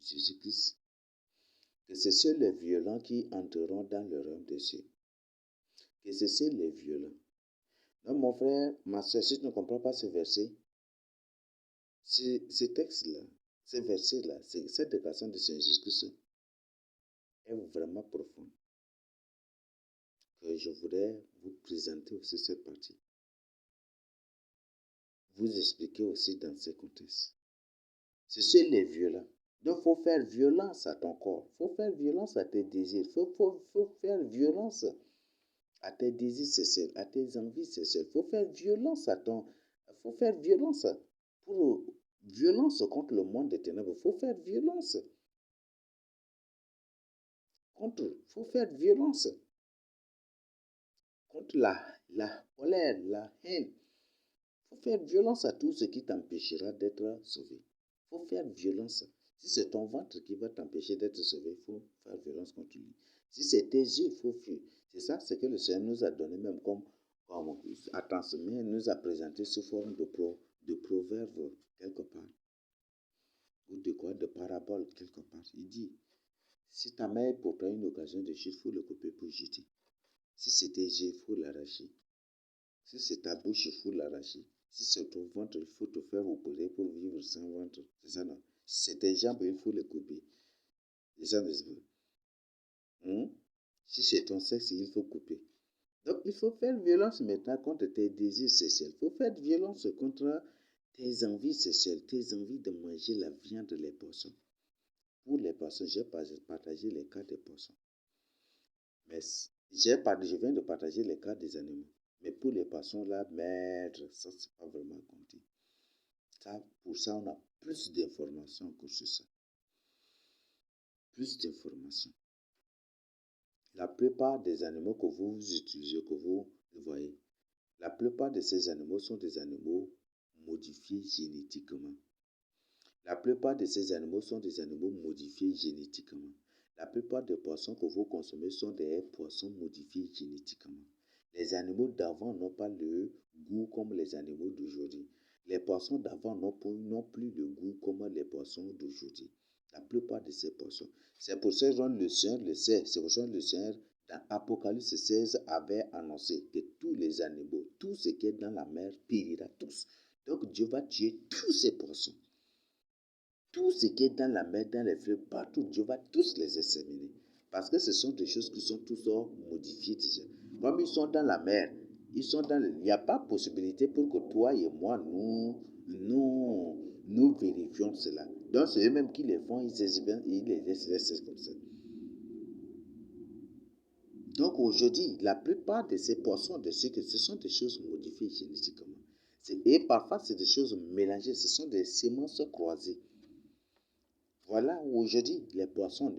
Jésus-Christ, que c'est seuls les violents qui entreront dans le royaume des cieux. Que c'est seuls les violents. Donc mon frère, ma soeur, si tu ne comprends pas ce verset, ce texte-là, ce verset-là, cette déclaration de Seigneur Jésus-Christ est vraiment profonde. Que je voudrais vous présenter aussi cette partie. Vous expliquer aussi dans ce contexte. C'est sur les violents. Donc, il faut faire violence à ton corps. Il faut faire violence à tes désirs. Il faut faire violence à tes désirs sexuels, à tes envies sexuelles. Il faut faire violence à ton... Il faut faire violence contre le monde des ténèbres. Il faut faire violence il faut faire violence contre la colère, la haine. Il faut faire violence à tout ce qui t'empêchera d'être sauvé. Il faut faire violence. Si c'est ton ventre qui va t'empêcher d'être sauvé, il faut faire violence contre lui. Si c'est tes yeux, il faut fuir. C'est ça, c'est que le Seigneur nous a donné même comme attention, nous a présenté sous forme de proverbe quelque part. Ou de quoi? De parabole quelque part. Il dit, si ta main est pour toi une occasion de chute, il faut le couper pour jeter. Si c'est tes yeux, il faut l'arracher. Si c'est ta bouche, il faut l'arracher. Si c'est ton ventre, il faut te faire opérer pour vivre sans ventre. C'est ça, non? Si c'est tes jambes, il faut les couper. C'est ça, n'est-ce pas? Si c'est ton sexe, il faut couper. Donc, il faut faire violence maintenant contre tes désirs sexuels. Il faut faire violence contre tes envies sexuelles, tes envies de manger la viande, les poissons. Pour les poissons, j'ai partagé les cas des poissons. Mais je viens de partager les cas des animaux. Mais pour les poissons, là, merde, ça, c'est pas vraiment compté. Pour ça, on a plus d'informations que sur ça. Plus d'informations. La plupart des animaux que vous utilisez, que vous voyez, la plupart de ces animaux sont des animaux modifiés génétiquement. La plupart de ces animaux sont des animaux modifiés génétiquement. La plupart des poissons que vous consommez sont des poissons modifiés génétiquement. Les animaux d'avant n'ont pas le goût comme les animaux d'aujourd'hui. Les poissons d'avant n'ont plus le goût comme les poissons d'aujourd'hui. La plupart de ces poissons. C'est pour ça que le Seigneur le sait. C'est pour ça que le Seigneur, dans Apocalypse 16, avait annoncé que tous les animaux, tout ce qui est dans la mer, périra tous. Donc Dieu va tuer tous ces poissons. Tout ce qui est dans la mer, dans les fleuves, partout, Dieu va tous les exterminer. Parce que ce sont des choses qui sont tous modifiées déjà. Comme ils sont dans la mer, il n'y a pas possibilité pour que toi et moi, nous vérifions cela. Donc c'est eux-mêmes qui les font, ils les laissent comme ça. Donc aujourd'hui, la plupart de ces poissons, ce sont des choses modifiées génétiquement. Et parfois, c'est des choses mélangées, ce sont des semences croisées. Voilà où aujourd'hui, les poissons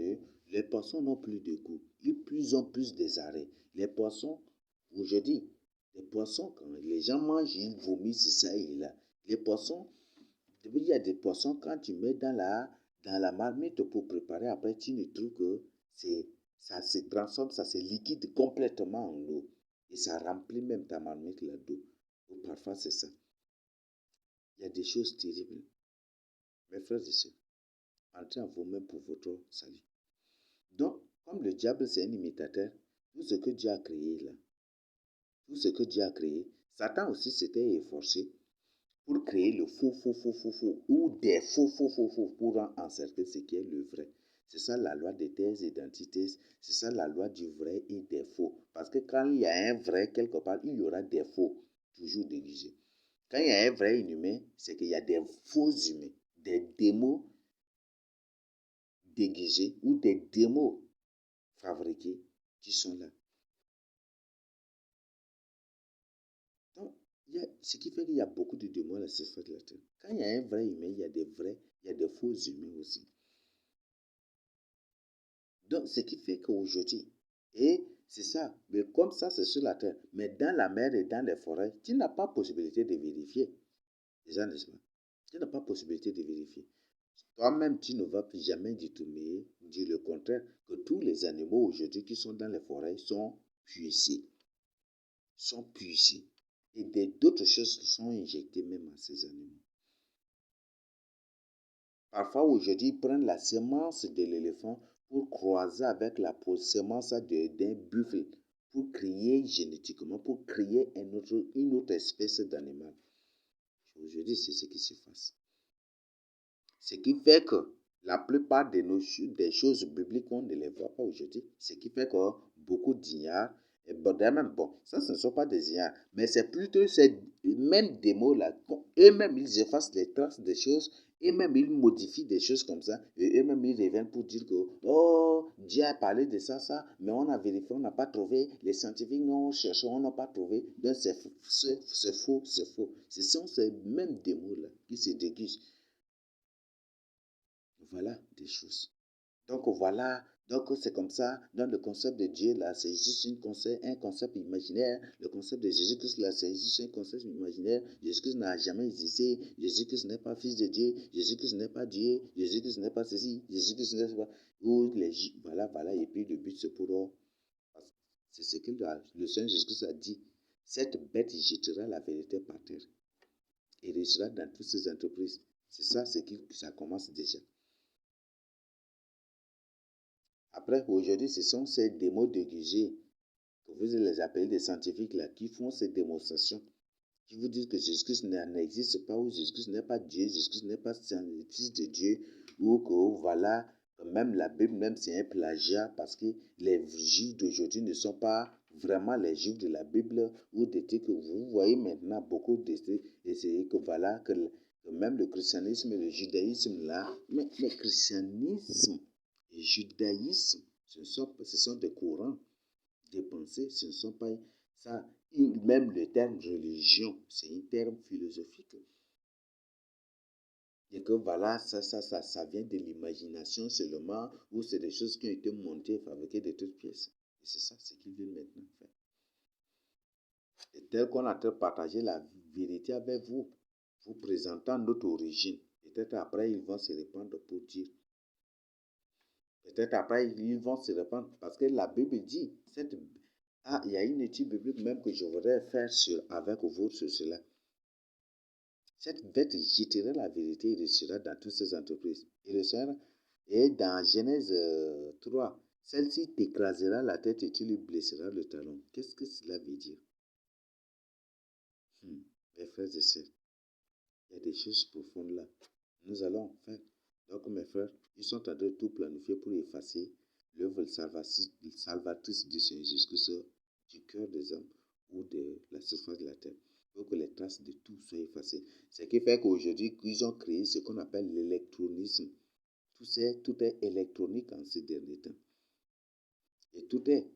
n'ont plus de goût. Ils ont plus des arrêts. Les poissons, aujourd'hui, quand les gens mangent, ils vomissent ça et là. Les poissons, il y a des poissons, quand tu mets dans la marmite pour préparer, après, tu ne trouves que ça se transforme, ça se liquide complètement en eau. Et ça remplit même ta marmite là d'eau. Ou parfois, c'est ça. Il y a des choses terribles. Mes frères et sœurs, entrez en vous-même pour votre salut. Donc, comme le diable, c'est un imitateur, tout ce que Dieu a créé là, tout ce que Dieu a créé, Satan aussi s'était efforcé pour créer le faux, ou des faux, pour encercler ce qui est le vrai. C'est ça la loi des thèses et d'antithèses, c'est ça la loi du vrai et des faux. Parce que quand il y a un vrai quelque part, il y aura des faux, toujours déguisés. Quand il y a un vrai inhumain, c'est qu'il y a des faux humains, des démons déguisés ou des démons fabriqués qui sont là. Donc, ce qui fait qu'il y a beaucoup de démons à la surface de la terre. Quand il y a un vrai humain, il y a des vrais, il y a des faux humains aussi. Donc, ce qui fait qu'aujourd'hui, et c'est ça, mais comme ça, c'est sur la terre, mais dans la mer et dans les forêts, tu n'as pas possibilité de vérifier. Déjà, n'est-ce pas? Tu n'as pas possibilité de vérifier. Toi-même, tu ne vas jamais détourner, dire le contraire, que tous les animaux aujourd'hui qui sont dans les forêts sont puissés. Et d'autres choses sont injectées même à ces animaux. Parfois, aujourd'hui, ils prennent la semence de l'éléphant pour croiser avec la semence d'un buffle, pour créer génétiquement, pour créer une autre espèce d'animal. Aujourd'hui, c'est ce qui se passe. Ce qui fait que la plupart des choses bibliques, on ne les voit pas aujourd'hui. Ce qui fait que beaucoup d'ignares, ça ce ne sont pas des ignares, mais c'est plutôt ces mêmes démons-là, eux-mêmes ils effacent les traces des choses, eux-mêmes ils modifient des choses comme ça, et eux-mêmes ils reviennent pour dire que, oh, Dieu a parlé de ça, mais on a vérifié, on n'a pas trouvé, les scientifiques n'ont cherché, on n'a pas trouvé, donc c'est faux. Ce sont ces mêmes démons-là qui se déguisent. Voilà des choses. Donc voilà, donc c'est comme ça, dans le concept de Dieu, là, c'est juste un concept imaginaire. Le concept de Jésus-Christ, là, c'est juste un concept imaginaire. Jésus-Christ n'a jamais existé. Jésus-Christ n'est pas fils de Dieu. Jésus-Christ n'est pas Dieu. Jésus-Christ n'est pas ceci. Jésus-Christ n'est pas... Voilà. Et puis le but, c'est pour... C'est ce que le Seigneur Jésus-Christ a dit. Cette bête jettera la vérité par terre et réussira dans toutes ses entreprises. C'est ça, ça commence déjà. Après, aujourd'hui, ce sont ces démos déguisés, que vous les appelez des scientifiques, là, qui font ces démonstrations, qui vous disent que Jésus-Christ n'existe pas, ou Jésus-Christ n'est pas Dieu, Jésus-Christ n'est pas fils de Dieu, ou que voilà, même la Bible, même c'est un plagiat, parce que les Juifs d'aujourd'hui ne sont pas vraiment les Juifs de la Bible, ou des trucs que vous voyez maintenant, beaucoup de trucs, et c'est que voilà, que même le christianisme et le judaïsme, là, mais le christianisme, et judaïsme, ce sont des courants de pensée, ce ne sont pas ça. Même le terme religion, c'est un terme philosophique. Et que voilà, ça vient de l'imagination seulement, ou c'est des choses qui ont été montées, fabriquées de toutes pièces. Et c'est ça ce qu'ils veulent maintenant faire. Et tel qu'on a partagé la vérité avec vous, vous présentant notre origine, peut-être après ils vont se répandre pour dire. Peut-être après, ils vont se répandre. Parce que la Bible dit, il y a une étude biblique même que je voudrais faire avec vous sur cela. Cette bête jettera la vérité et réussira dans toutes ses entreprises. Et dans Genèse 3, celle-ci t'écrasera la tête et tu lui blesseras le talon. Qu'est-ce que cela veut dire? Mes frères et sœurs, il y a des choses profondes là. Nous allons faire. Donc mes frères, ils sont en train de tout planifier pour effacer l'œuvre salvatrice du Seigneur Jésus-Christ du cœur des hommes ou de la surface de la terre, pour que les traces de tout soient effacées. Ce qui fait qu'aujourd'hui, ils ont créé ce qu'on appelle l'électronisme. Tout est électronique en ces derniers temps. Et tout est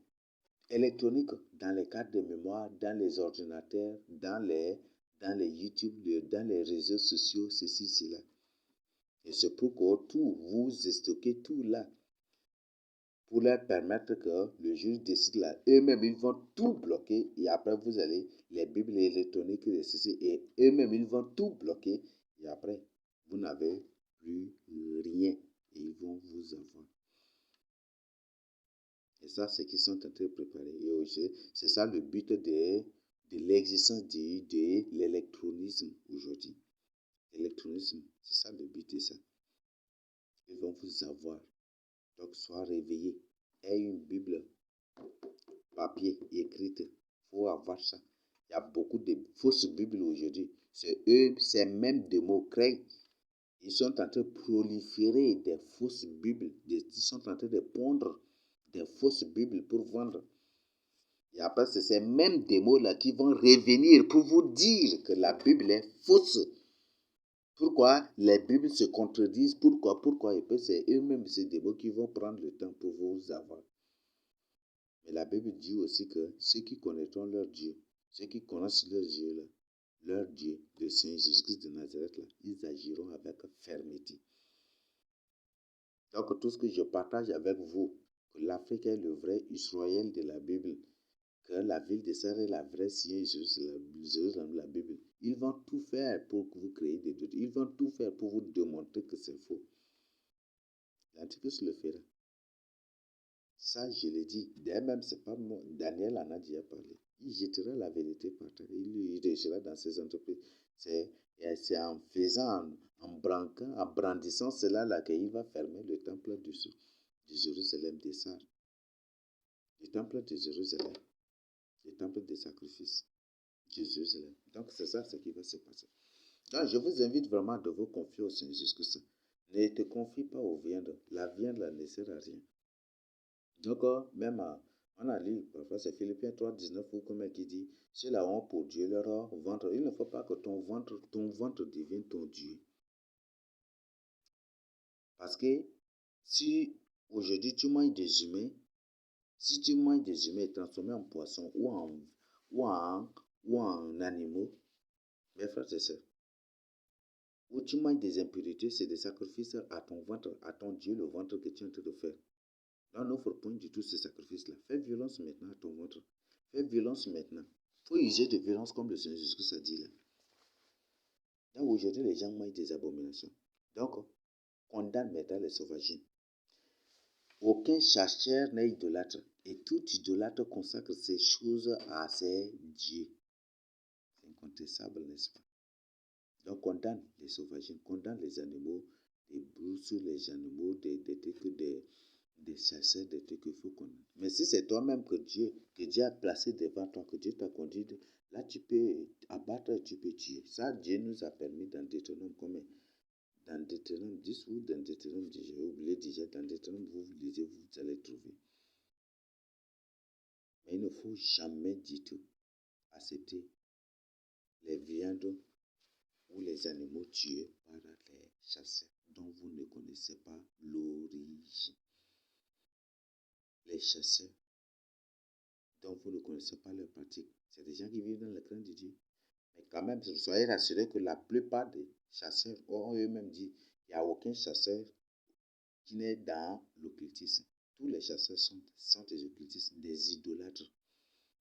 électronique dans les cartes de mémoire, dans les ordinateurs, dans les YouTube, dans les réseaux sociaux, ceci, cela. Et c'est pourquoi vous stockez tout là, pour leur permettre que le juge décide là. Eux-mêmes, ils vont tout bloquer et après, vous allez, les Bibles électroniques et eux-mêmes, ils vont tout bloquer et après, vous n'avez plus rien et ils vont vous avoir. Et ça, c'est qu'ils sont en train de préparer. Et aussi, c'est ça le but de l'existence de l'électronisme aujourd'hui. L'électronisme, c'est ça le but de ça. Ils vont vous avoir. Donc, sois réveillé. Aie une Bible papier écrite. Il faut avoir ça. Il y a beaucoup de fausses Bibles aujourd'hui. C'est eux, ces mêmes démos créent. Ils sont en train de proliférer des fausses Bibles. Ils sont en train de pondre des fausses Bibles pour vendre. Et après, c'est ces mêmes démos-là qui vont revenir pour vous dire que la Bible est fausse. Pourquoi les Bibles se contredisent? Pourquoi? Et puis c'est eux-mêmes, ces démons, qui vont prendre le temps pour vous avoir. Mais la Bible dit aussi que ceux qui connaîtront leur Dieu, ceux qui connaissent leur Dieu, là, leur Dieu, le Seigneur Jésus-Christ de Nazareth, là, ils agiront avec fermeté. Donc tout ce que je partage avec vous, que l'Afrique est le vrai Israël de la Bible, que la ville de Sarre est la vraie Sion, Jérusalem, la Bible, ils vont tout faire pour que vous créez des doutes. Ils vont tout faire pour vous démontrer que c'est faux. L'Antichrist le fera. Ça, je l'ai dit. D'ailleurs, même, c'est pas moi. Daniel en a déjà parlé. Il jettera la vérité par terre. Il réussira dans ses entreprises. C'est en faisant, en brandissant cela là qu'il va fermer le temple de Jérusalem, des Sarres. Le temple de Jérusalem. Le temple des sacrifices de Jérusalem. Donc, c'est ça ce qui va se passer. Donc, je vous invite vraiment de vous confier au Seigneur Jésus-Christ. Ne te confie pas aux viandes. La viande là ne sert à rien. Donc, même, on a lu, parfois c'est Philippiens 3, 19, ou comme qui dit, ceux-là ont pour Dieu leur ventre. Il ne faut pas que ton ventre devienne ton Dieu. Parce que si aujourd'hui tu manges des humains, si tu manges des humains transformés en poissons ou en animaux, mes frères et sœurs, ou tu manges des impuretés, c'est des sacrifices à ton ventre, à ton Dieu, le ventre que tu es en train de faire. Donc, n'offre point du tout ces sacrifices-là. Fais violence maintenant à ton ventre. Fais violence maintenant. Il faut user de violence comme le Seigneur Jésus a dit là. Donc, aujourd'hui, les gens mangent des abominations. Donc, condamne maintenant les sauvageries. Aucun chasseur n'est idolâtre. Et tout idolâtre consacre ces choses à ses dieux. C'est incontestable, n'est-ce pas? Donc, condamne les sauvageries, condamne les animaux, les brousses, les animaux, des chasseurs, des trucs qu'il faut connaître. Mais si c'est toi-même que Dieu a placé devant toi, que Dieu t'a conduit, là tu peux abattre et tu peux tuer. Ça, Dieu nous a permis dans Deutéronome, comme dans Deutéronome 10 ou dans Deutéronome 10, j'ai oublié déjà, dans Deutéronome, vous lisez, vous allez trouver. Mais il ne faut jamais du tout accepter les viandes ou les animaux tués par les chasseurs dont vous ne connaissez pas l'origine. Les chasseurs dont vous ne connaissez pas leur pratique. C'est des gens qui vivent dans le crainte de Dieu. Mais quand même, soyez rassurés que la plupart des chasseurs ont eux-mêmes dit qu'il n'y a aucun chasseur qui n'est dans l'occultisme. Tous les chasseurs sont des occultistes, des idolâtres, qui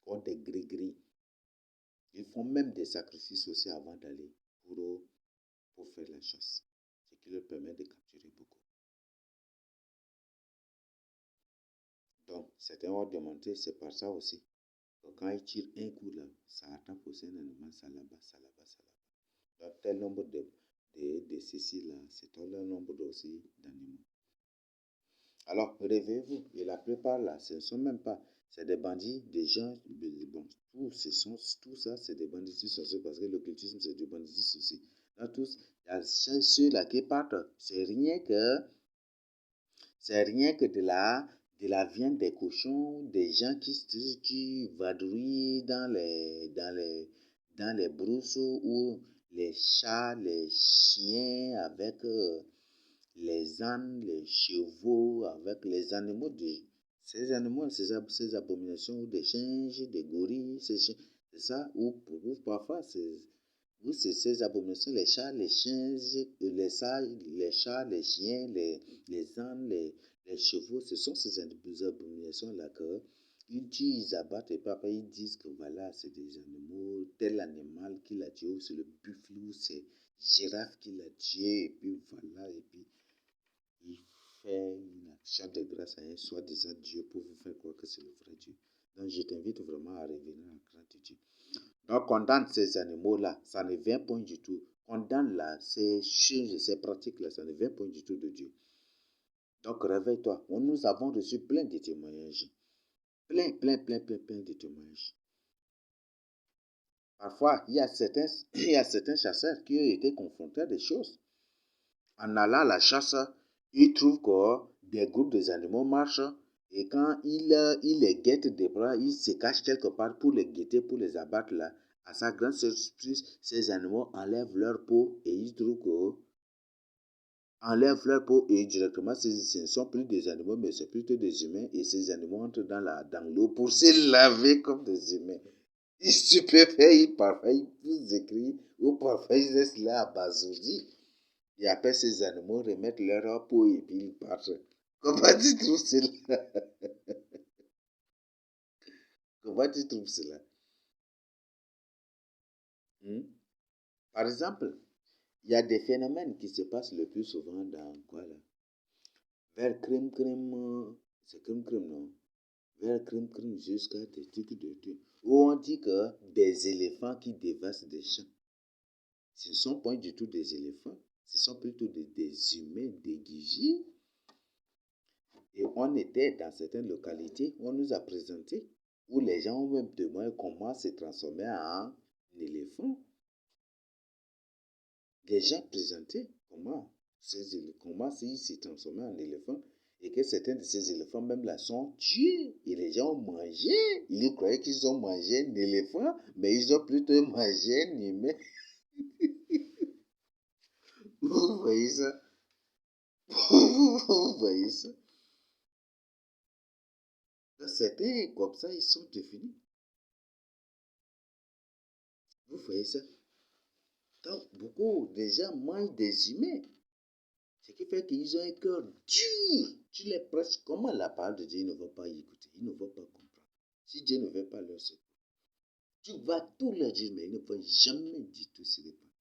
ont des gris-gris. Ils font même des sacrifices aussi avant d'aller pour faire la chasse, ce qui leur permet de capturer beaucoup. Donc, certains vont demander, c'est par ça aussi. Donc, quand ils tirent un coup là, ça attaque aussi un animal, ça là-bas, ça là-bas, ça là-bas. Donc, tel nombre de ceci là, c'est tel nombre aussi d'animaux. Alors, réveillez-vous. Et la plupart là, ce ne sont même pas, c'est des bandits, des gens, bon, tout ça, c'est des banditismes aussi, parce que l'occultisme, c'est du banditisme aussi. Donc, tous, il y a ceux-là qui partent, c'est rien que de la viande des cochons, des gens qui vadrouillent dans les brousses, ou les chats, les chiens avec les ânes, les chevaux, avec les animaux ces animaux, ces abominations, des singes, des gorilles, c'est ça, ou parfois c'est ces abominations, les chats, les chiens, les chats, les chiens, les ânes, les chevaux, ce sont ces abominations-là qu'ils tuent, ils abattent, et puis après ils disent que voilà, c'est des animaux, tel animal qui l'a tué, ou c'est le buffle, ou c'est girafe qui l'a tué, et puis voilà, et puis il fait une action de grâce à un soi-disant Dieu pour vous faire croire que c'est le vrai Dieu. Donc je t'invite vraiment à revenir en crainte de Dieu. Donc condamne ces animaux-là, ça ne vient point du tout. Condamne-là, ces choses, ces pratiques-là, ça ne vient point du tout de Dieu. Donc réveille-toi. Nous avons reçu plein de témoignages. Plein de témoignages. Parfois, il y a certains chasseurs qui ont été confrontés à des choses. En allant à la chasse, ils trouvent que des groupes d'animaux marchent, et quand ils les guettent des bras, ils se cachent quelque part pour les guetter, pour les abattre là. À sa grande surprise, ces animaux enlèvent leur peau et ils trouvent que enlèvent leur peau et directement, ce ne sont plus des animaux, mais c'est plutôt des humains. Et ces animaux entrent dans l'eau pour se laver comme des humains. Ils stupéfaient, parfois ils poussent des cris, ou parfois ils laissent là abasourdis. Et après, ces animaux remettent leur peau et puis ils partent. Comment tu trouves cela? Comment tu trouves cela? Hmm? Par exemple, il y a des phénomènes qui se passent le plus souvent dans quoi là? Vers crème, c'est crème, non? Vers crème jusqu'à des trucs de tout. Où on dit que des éléphants qui dévastent des champs. Ce ne sont pas du tout des éléphants, ce sont plutôt des humains déguisés. Et on était dans certaines localités, on nous a présenté, où les gens ont même demandé comment se transformer en éléphant. Les gens présentaient comment ils se transformaient en éléphant et que certains de ces éléphants même là sont tués. Et les gens ont mangé. Ils croyaient qu'ils ont mangé un éléphant, mais ils ont plutôt mangé un humain. Vous voyez ça? Vous voyez ça? Certains, comme ça, ils sont devenus. Vous voyez ça? Donc, beaucoup de gens mangent des humains. Ce qui fait qu'ils ont un cœur dur. Tu les prêches. Comment la parole de Dieu ne va pas y écouter? Ils ne vont pas comprendre. Si Dieu ne veut pas leur secours, tu vas tout leur dire, mais ils ne vont jamais du tout se répandre.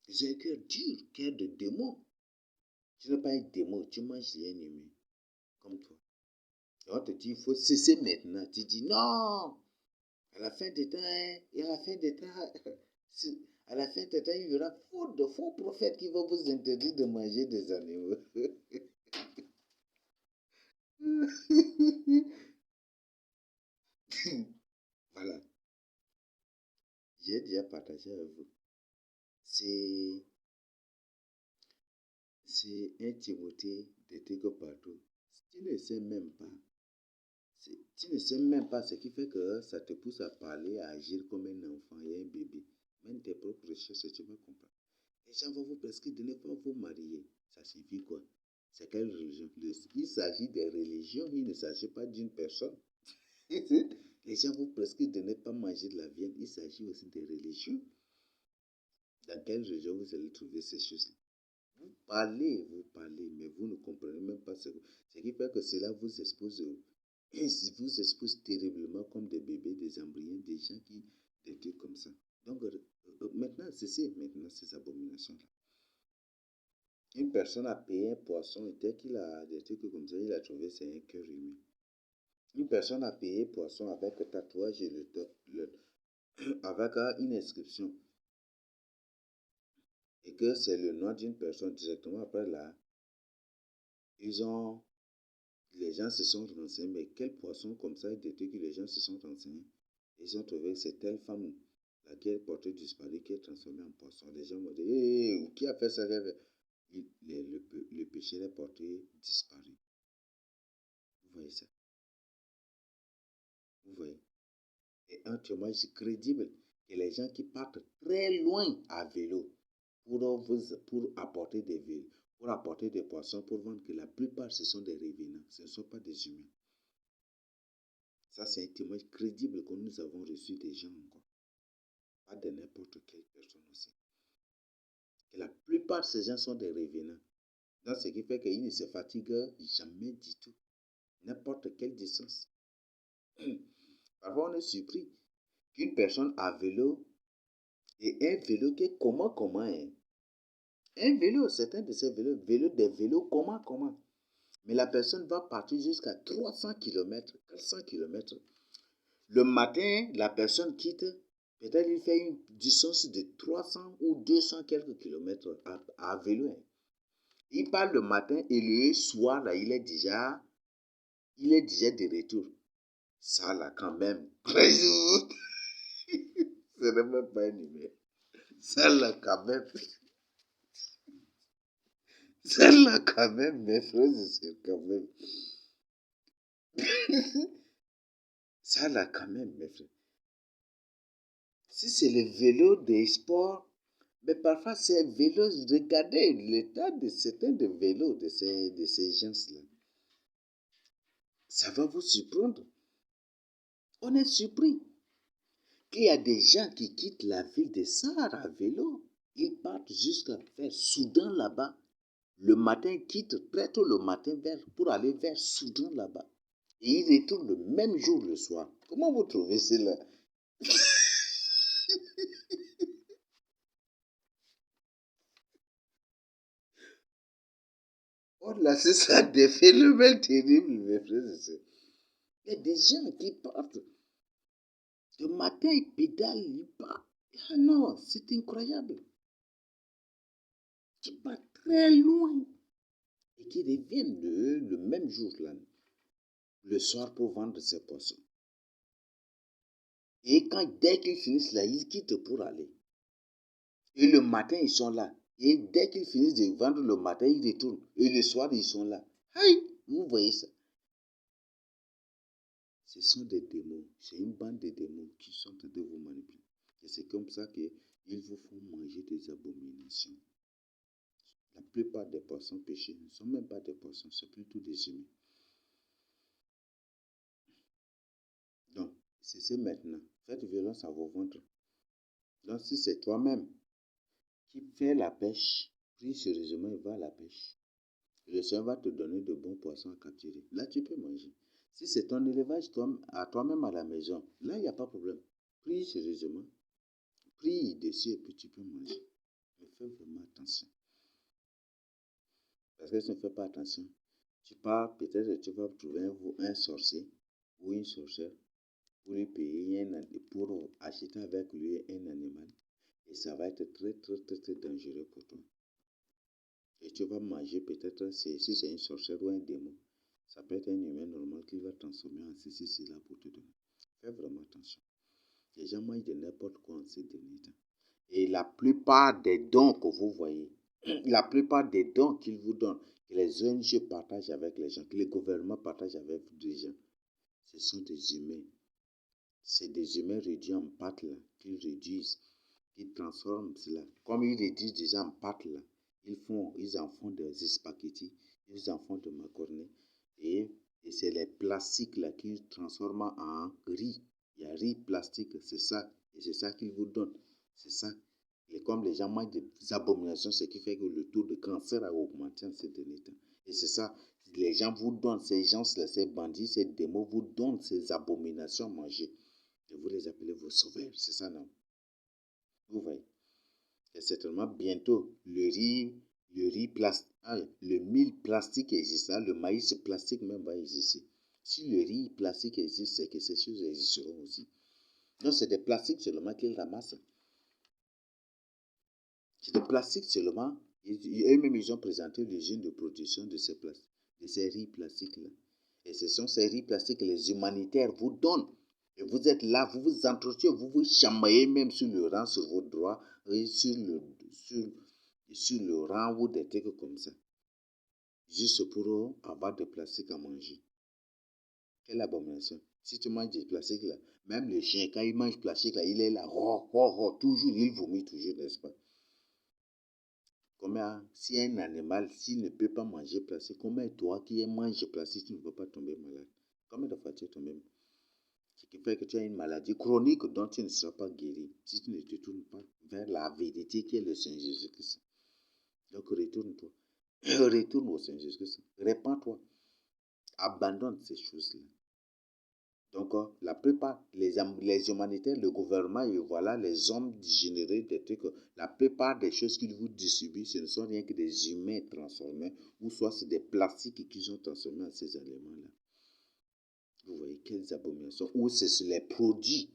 Ils ont un cœur dur, cœur de démon. Tu n'es pas un démon, tu manges les ennemis, comme toi. Et on te dit, il faut cesser maintenant. Tu dis, non, à la fin des temps, et à la fin des temps, à la fin des temps, il y aura de faux prophètes qui vont vous interdire de manger des animaux. Voilà, j'ai déjà partagé avec vous. C'est un Timothée de quelque partout. Tu ne sais même pas. Tu ne sais même pas ce qui fait que ça te pousse à parler, à agir comme un enfant et un bébé. Même tes propres recherches, tu vas comprendre. Les gens vont vous prescrire de ne pas vous marier. Ça signifie quoi? C'est quelle religion? Il s'agit des religions, il ne s'agit pas d'une personne. Les gens vous prescrivent de ne pas manger de la viande. Il s'agit aussi des religions. Dans quelle religion vous allez trouver ces choses-là? Vous parlez, mais vous ne comprenez même pas ce qui fait que cela vous expose terriblement comme des bébés, des embryons, des gens qui, des trucs comme ça. Donc, maintenant, cessez maintenant ces abominations-là. Une personne a payé un poisson et dès qu'il a des trucs comme ça, il a trouvé c'est un cœur humain. Une personne a payé poisson avec un tatouage et avec une inscription. Et que c'est le nom d'une personne directement après là, les gens se sont renseignés, mais quel poisson comme ça, depuis que les gens se sont renseignés, ils ont trouvé que c'est telle femme laquelle portait disparu qui est transformée en poisson. Les gens m'ont dit, hey, qui a fait ça? Le péché est porté disparu. Vous voyez ça? Vous voyez? Et un témoignage crédible que les gens qui partent très loin à vélo pour apporter des vélos, pour apporter des poissons, pour vendre, que la plupart ce sont des revenants, ce ne sont pas des humains. Ça, c'est un témoignage crédible que nous avons reçu des gens encore. Pas de n'importe quelle personne aussi. Et la plupart de ces gens sont des revenants. Donc, ce qui fait qu'ils ne se fatiguent jamais du tout. N'importe quelle distance. Parfois, on est surpris qu'une personne à vélo et un vélo qui est comment, hein? Un vélo, certains de ces des vélos comment. Mais la personne va partir jusqu'à 300 km, 400 km. Le matin, la personne quitte, peut-être il fait une distance de 300 ou 200 quelques kilomètres à vélo. Il part le matin et le soir, là, il est déjà de retour. Ça, là, quand même. Ce n'est même pas un numéro. Ça, là, quand même. Ça, là, quand même, mes frères et sœurs, quand même. Ça, là, quand même, mes frères. Si c'est le vélo des sports, Mais parfois, ces vélos, regardez l'état de certains de vélos de ces gens-là. Ça va vous surprendre. On est surpris qu'il y a des gens qui quittent la ville de Sarre à vélo. Ils partent jusqu'à vers Soudan là-bas. Le matin, ils quittent très tôt le matin pour aller vers Soudan là-bas. Et ils retournent le même jour le soir. Comment vous trouvez cela? Oh là, c'est ça des phénomènes terribles, mes frères et sœurs. Il y a des gens qui partent. Le matin, ils pédalent, ils partent. Ah non, c'est incroyable. Qui partent très loin et qui reviennent le même jour là, le soir pour vendre ses poissons. Et dès qu'ils finissent là, ils quittent pour aller. Et le matin, ils sont là. Et dès qu'ils finissent de vendre le matin, ils retournent. Et le soir, ils sont là. Aïe, vous voyez ça? Ce sont des démons. C'est une bande de démons qui sont en train de vous manipuler. Et c'est comme ça qu'ils vous font manger des abominations. La plupart des poissons pêchés ne sont même pas des poissons, c'est plutôt des humains. Donc, c'est maintenant. Faites violence à vos ventres. Donc, si c'est toi-même qui fais la pêche, prie sérieusement et va à la pêche. Le Seigneur va te donner de bons poissons à capturer. Là, tu peux manger. Si c'est ton élevage à toi-même à la maison, là, il n'y a pas de problème. Prie sérieusement, prie dessus et puis tu peux manger. Mais fais vraiment attention. Parce que si tu ne fais pas attention, tu pars, peut-être tu vas trouver un sorcier ou une sorcière pour lui payer pour acheter avec lui un animal. Et ça va être très, très, très, très dangereux pour toi. Et tu vas manger peut-être, si c'est une sorcière ou un démon, ça peut être un humain normal qui va transformer en ceci, cela pour te donner. Fais vraiment attention. Les gens mangent de n'importe quoi en ces derniers temps. Et la plupart des dons que vous voyez, la plupart des dons qu'ils vous donnent, que les ONG partagent avec les gens, que les gouvernements partagent avec les gens, ce sont des humains. C'est des humains réduits en pâte là, qu'ils réduisent, qu'ils transforment cela. Comme ils réduisent déjà en pâte là, ils en font des spaghettis, ils en font de macaroni. Et c'est les plastiques là qu'ils transforment en riz. Il y a riz plastique, c'est ça. Et c'est ça qu'ils vous donnent. C'est ça. Et comme les gens mangent des abominations, ce qui fait que le taux de cancer a augmenté en ces derniers temps. Et c'est ça. Les gens vous donnent, ces gens-là, ces bandits, ces démons vous donnent ces abominations à manger. Et vous les appelez vos sauveurs, c'est ça, non? Vous voyez. Et certainement, bientôt, le mil plastique existera, le maïs plastique même va exister. Si le riz plastique existe, c'est que ces choses existeront aussi. Donc, c'est des plastiques seulement qu'ils ramassent. C'est des plastiques seulement. Eux-mêmes, ils ont présenté l'usine de production de ces riz plastiques-là. Et ce sont ces riz plastiques que les humanitaires vous donnent. Et vous êtes là, vous vous entretenez, vous vous chamaillez même sur le rang, sur vos droits, et sur le rang ou des trucs comme ça. Juste pour avoir des plastiques à manger. Quelle abomination. Si tu manges des plastiques là, même le chien, quand il mange plastique là, il est là, toujours, il vomit toujours, n'est-ce pas? Si un animal, s'il ne peut pas manger plastique, comment toi qui manges plastique, tu ne peux pas tomber malade? Combien de fois tu es tombé malade? Ce qui fait que tu as une maladie chronique dont tu ne seras pas guéri si tu ne te tournes pas vers la vérité qui est le Seigneur Jésus-Christ. Donc retourne-toi. Retourne au Seigneur Jésus-Christ. Répands-toi. Abandonne ces choses-là. Donc, la plupart, les humanitaires, le gouvernement, et voilà, les hommes générés des trucs, la plupart des choses qu'ils vous distribuent, ce ne sont rien que des humains transformés, ou soit c'est des plastiques qu'ils ont transformés en ces éléments-là. Vous voyez quelles abominations. Ou c'est les produits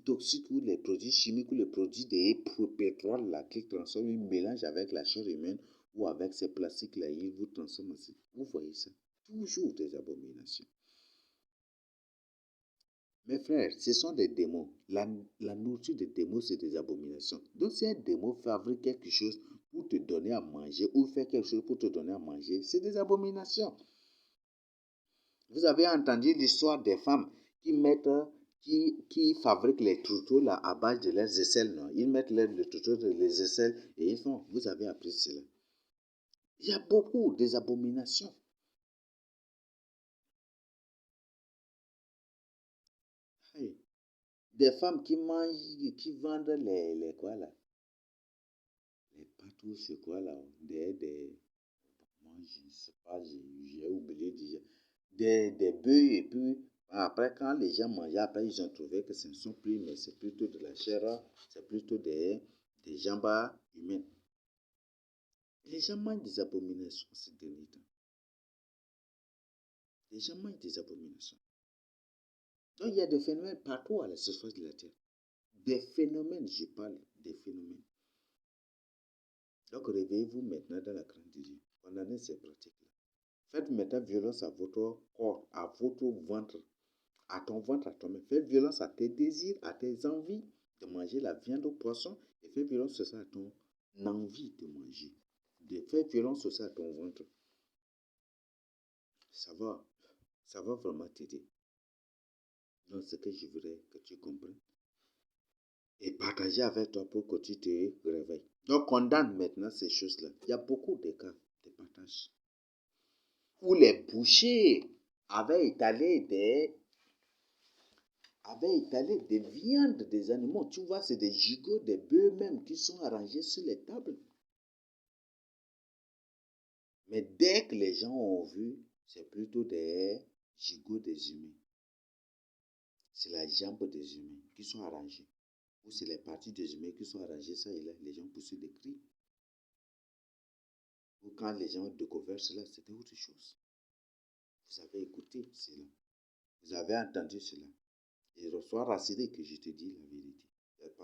toxiques, ou les produits chimiques, ou les produits des pétrole là, qu'ils transforment, ils mélangent avec la chair humaine, ou avec ces plastiques-là, ils vous transforment ainsi. Vous voyez ça. Toujours des abominations. Mes frères, ce sont des démons. La nourriture des démons, c'est des abominations. Donc, si un démon fabrique quelque chose pour te donner à manger ou fait quelque chose pour te donner à manger, c'est des abominations. Vous avez entendu l'histoire des femmes qui mettent qui fabriquent les trouteaux là à base de leurs aisselles, non? Ils mettent le trouteau de les aisselles et ils font. Vous avez appris cela. Il y a beaucoup des abominations. Hey. Des femmes qui mangent, qui vendent les quoi là? Les patous, c'est quoi là? Moi, je ne sais pas, j'ai oublié déjà. Des bœufs et puis après quand les gens mangeaient, après ils ont trouvé que ce ne sont plus, mais c'est plutôt de la chair, c'est plutôt des jambes humaines. Les gens mangent des abominations ces derniers temps. Les gens mangent des abominations. Donc il y a des phénomènes partout à la surface de la terre. Des phénomènes, je parle des phénomènes. Donc réveillez-vous maintenant dans la crainte de Dieu. Condamnez ces pratiques-là. Faites maintenant violence à votre corps, à votre ventre, à ton ventre, à toi-même. Fais violence à tes désirs, à tes envies de manger la viande au poisson et fais violence aussi à ton envie de manger. Fais violence aussi à ton ventre. Ça va vraiment t'aider. Donc, ce que je voudrais que tu comprennes et partager avec toi pour que tu te réveilles. Donc, condamne maintenant ces choses-là. Il y a beaucoup de cas de partage où les bouchers avaient étalé des viandes des animaux. Tu vois, c'est des gigots, des bœufs même qui sont arrangés sur les tables. Mais dès que les gens ont vu, c'est plutôt des gigots des humains. C'est la jambe des humains qui sont arrangées. Ou c'est les parties des humains qui sont arrangées, ça et là, les gens poussent des cris. Ou quand les gens ont découvert cela, c'était autre chose. Vous avez écouté cela. Vous avez entendu cela. Et sois rassuré que je te dis la vérité.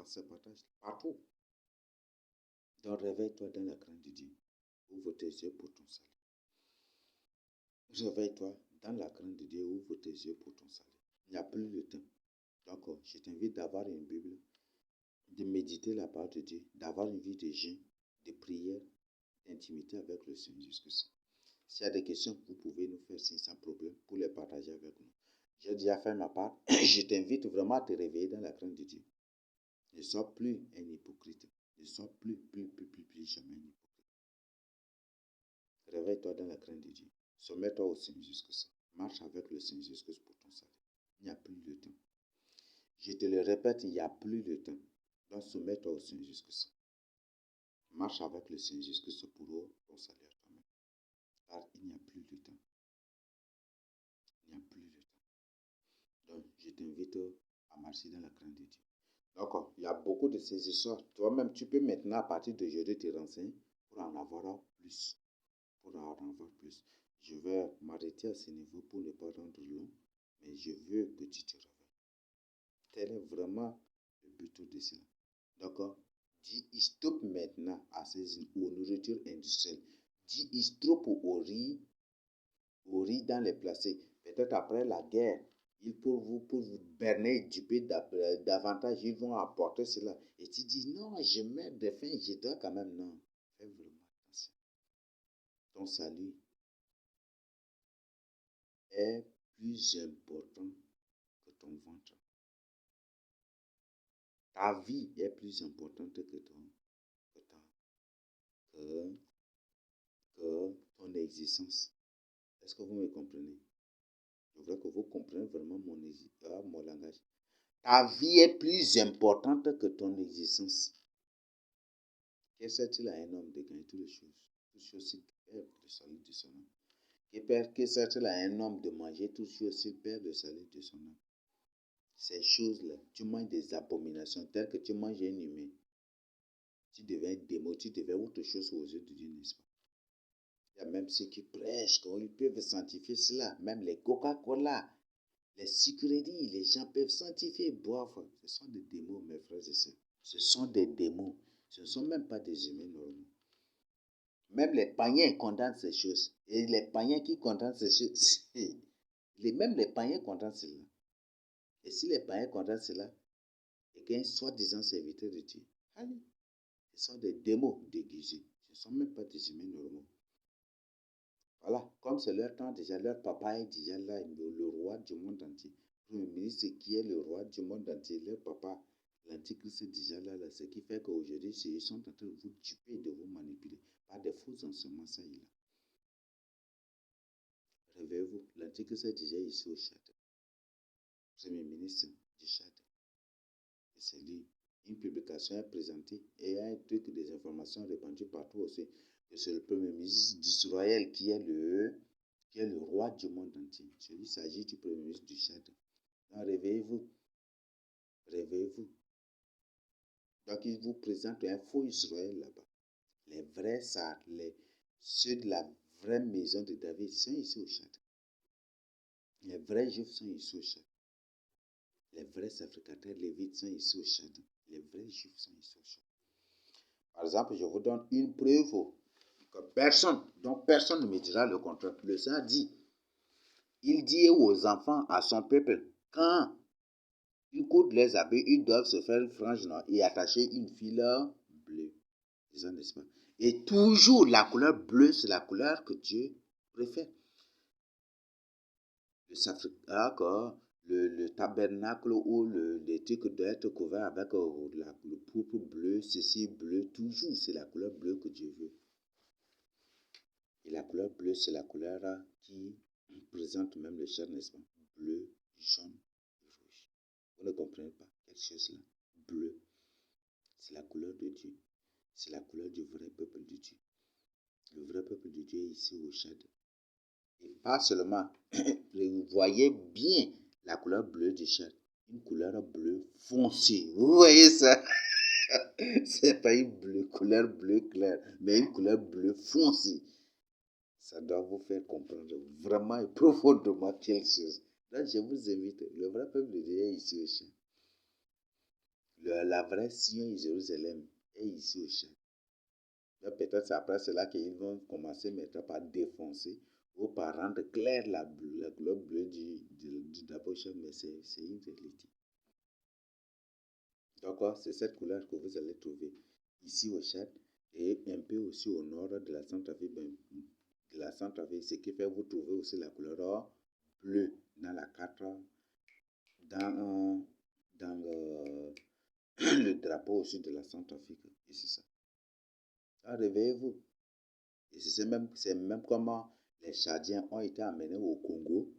Ça partage partout. Donc réveille-toi dans la crainte de Dieu. Ouvre tes yeux pour ton salut. Réveille-toi dans la crainte de Dieu. Ouvre tes yeux pour ton salut. Il n'y a plus le temps. Donc, je t'invite d'avoir une Bible, de méditer la parole de Dieu, d'avoir une vie de jeûne, de prière, d'intimité avec le Seigneur Jésus-Christ. S'il y a des questions, vous pouvez nous faire signe sans problème pour les partager avec nous. J'ai déjà fait ma part. Je t'invite vraiment à te réveiller dans la crainte de Dieu. Ne sois plus un hypocrite. Ne sois plus jamais un hypocrite. Réveille-toi dans la crainte de Dieu. Soumets-toi au Seigneur Jésus-Christ. Marche avec le Seigneur Jésus-Christ pour ton salut. Il n'y a plus de temps. Je te le répète, il n'y a plus de temps. Donc soumets-toi au Seigneur Jésus-Christ. Marche avec le Seigneur Jésus-Christ pour ton salut à toi-même. Car il n'y a plus de temps. Il n'y a plus de temps. Donc je t'invite à marcher dans la crainte de Dieu. Donc il y a beaucoup de ces histoires. Toi-même, tu peux maintenant à partir d'aujourd'hui te renseigner pour en avoir plus. Je vais m'arrêter à ce niveau pour ne pas rendre long, mais je veux que tu te réveilles. Tel est vraiment le but de cela. D'accord? Dis stop maintenant à aux nourritures industrielles. Dis stop au riz dans les plastiques. Peut-être après la guerre, pour vous berner du peu davantage, ils vont apporter cela. Et tu dis non, je meurs de faim, je dois quand même. Non, fais vraiment attention. Ton salut est plus important que ton ventre. Ta vie est plus importante que ton existence. Est-ce que vous me comprenez? Je voudrais que vous compreniez vraiment mon langage. Ta vie est plus importante que ton existence. Que sert-il à un homme de gagner toutes les choses? Toutes choses s'il perd le salut de son âme. Que sert-il à un homme de manger toutes choses s'il perd le salut de son âme? Ces choses-là, tu manges des abominations telles que tu manges un humain. Tu deviens un démon, tu deviens autre chose aux yeux de Dieu, n'est-ce pas? Il y a même ceux qui prêchent, ils peuvent sanctifier cela. Même les Coca-Cola, les sucreries, les gens peuvent sanctifier et boire. Ce sont des démons, mes frères et sœurs. Ce sont des démons. Ce ne sont même pas des humains normaux. Même les païens condamnent ces choses. Et les païens qui condamnent ces choses, même les païens condamnent cela. Et si les païens condamnent cela, et qu'un soi-disant serviteur de Dieu, allez, ce sont des démons déguisés. Ce ne sont même pas des humains normaux. Voilà, comme c'est leur temps déjà, leur papa est déjà là, le roi du monde entier. Premier ministre qui est le roi du monde entier, leur papa, l'antichrist est déjà là, ce qui fait qu'aujourd'hui, ils sont en train de vous duper, de vous manipuler par des faux enseignements, ça y est là. Réveillez-vous, l'antichrist est déjà ici au Tchad. Premier ministre du Tchad. Et c'est lui. Une publication est présentée et il y a un truc, des informations répandues partout aussi, que c'est le premier ministre d'Israël qui est le roi du monde entier. Il s'agit du premier ministre du Tchad. Donc réveillez-vous. Réveillez-vous. Donc il vous présente un faux Israël là-bas. Les vrais Sars, ceux de la vraie maison de David sont ici au Tchad. Les vrais Juifs sont ici au Tchad. Les vrais sacrificateurs lévites sont ici au Tchad. Les vrais Juifs sont ici au Tchad. Par exemple, je vous donne une preuve dont personne ne me dira le contraire. Le Seigneur dit, il dit aux enfants, à son peuple, quand ils coudent les habits, ils doivent se faire une frange noire et attacher une file bleue. Disons, n'est-ce pas? Et toujours la couleur bleue, c'est la couleur que Dieu préfère. Le tabernacle ou les trucs doivent être couverts avec le pourpre bleu, ceci bleu, toujours c'est la couleur bleue que Dieu veut. Et la couleur bleue, c'est la couleur qui présente même le ciel, n'est-ce pas? Bleu, jaune et rouge. Vous ne comprenez pas quelque chose là? Bleu, c'est la couleur de Dieu. C'est la couleur du vrai peuple de Dieu. Le vrai peuple de Dieu est ici au Tchad. Et pas seulement, vous voyez bien la couleur bleue du Tchad. Une couleur bleue foncée. Vous voyez ça? C'est pas une couleur bleue claire, mais une couleur bleue foncée. Ça doit vous faire comprendre vraiment et profondément quelque chose. Donc je vous invite, le vrai peuple de Dieu est ici au Tchad. La vraie Sion et Jérusalem est ici au Tchad. Peut-être c'est après cela qu'ils vont commencer maintenant par défoncer ou par rendre claire la couleur bleue du drapeau Tchad, mais c'est une réalité. Donc c'est cette couleur que vous allez trouver ici au Tchad et un peu aussi au nord de la Centrafrique. Ce qui fait que vous trouvez aussi la couleur bleue dans la carte, dans le drapeau aussi de la Centrafrique. Et c'est ça. Alors, réveillez-vous. Et c'est même comment les Tchadiens ont été amenés au Congo,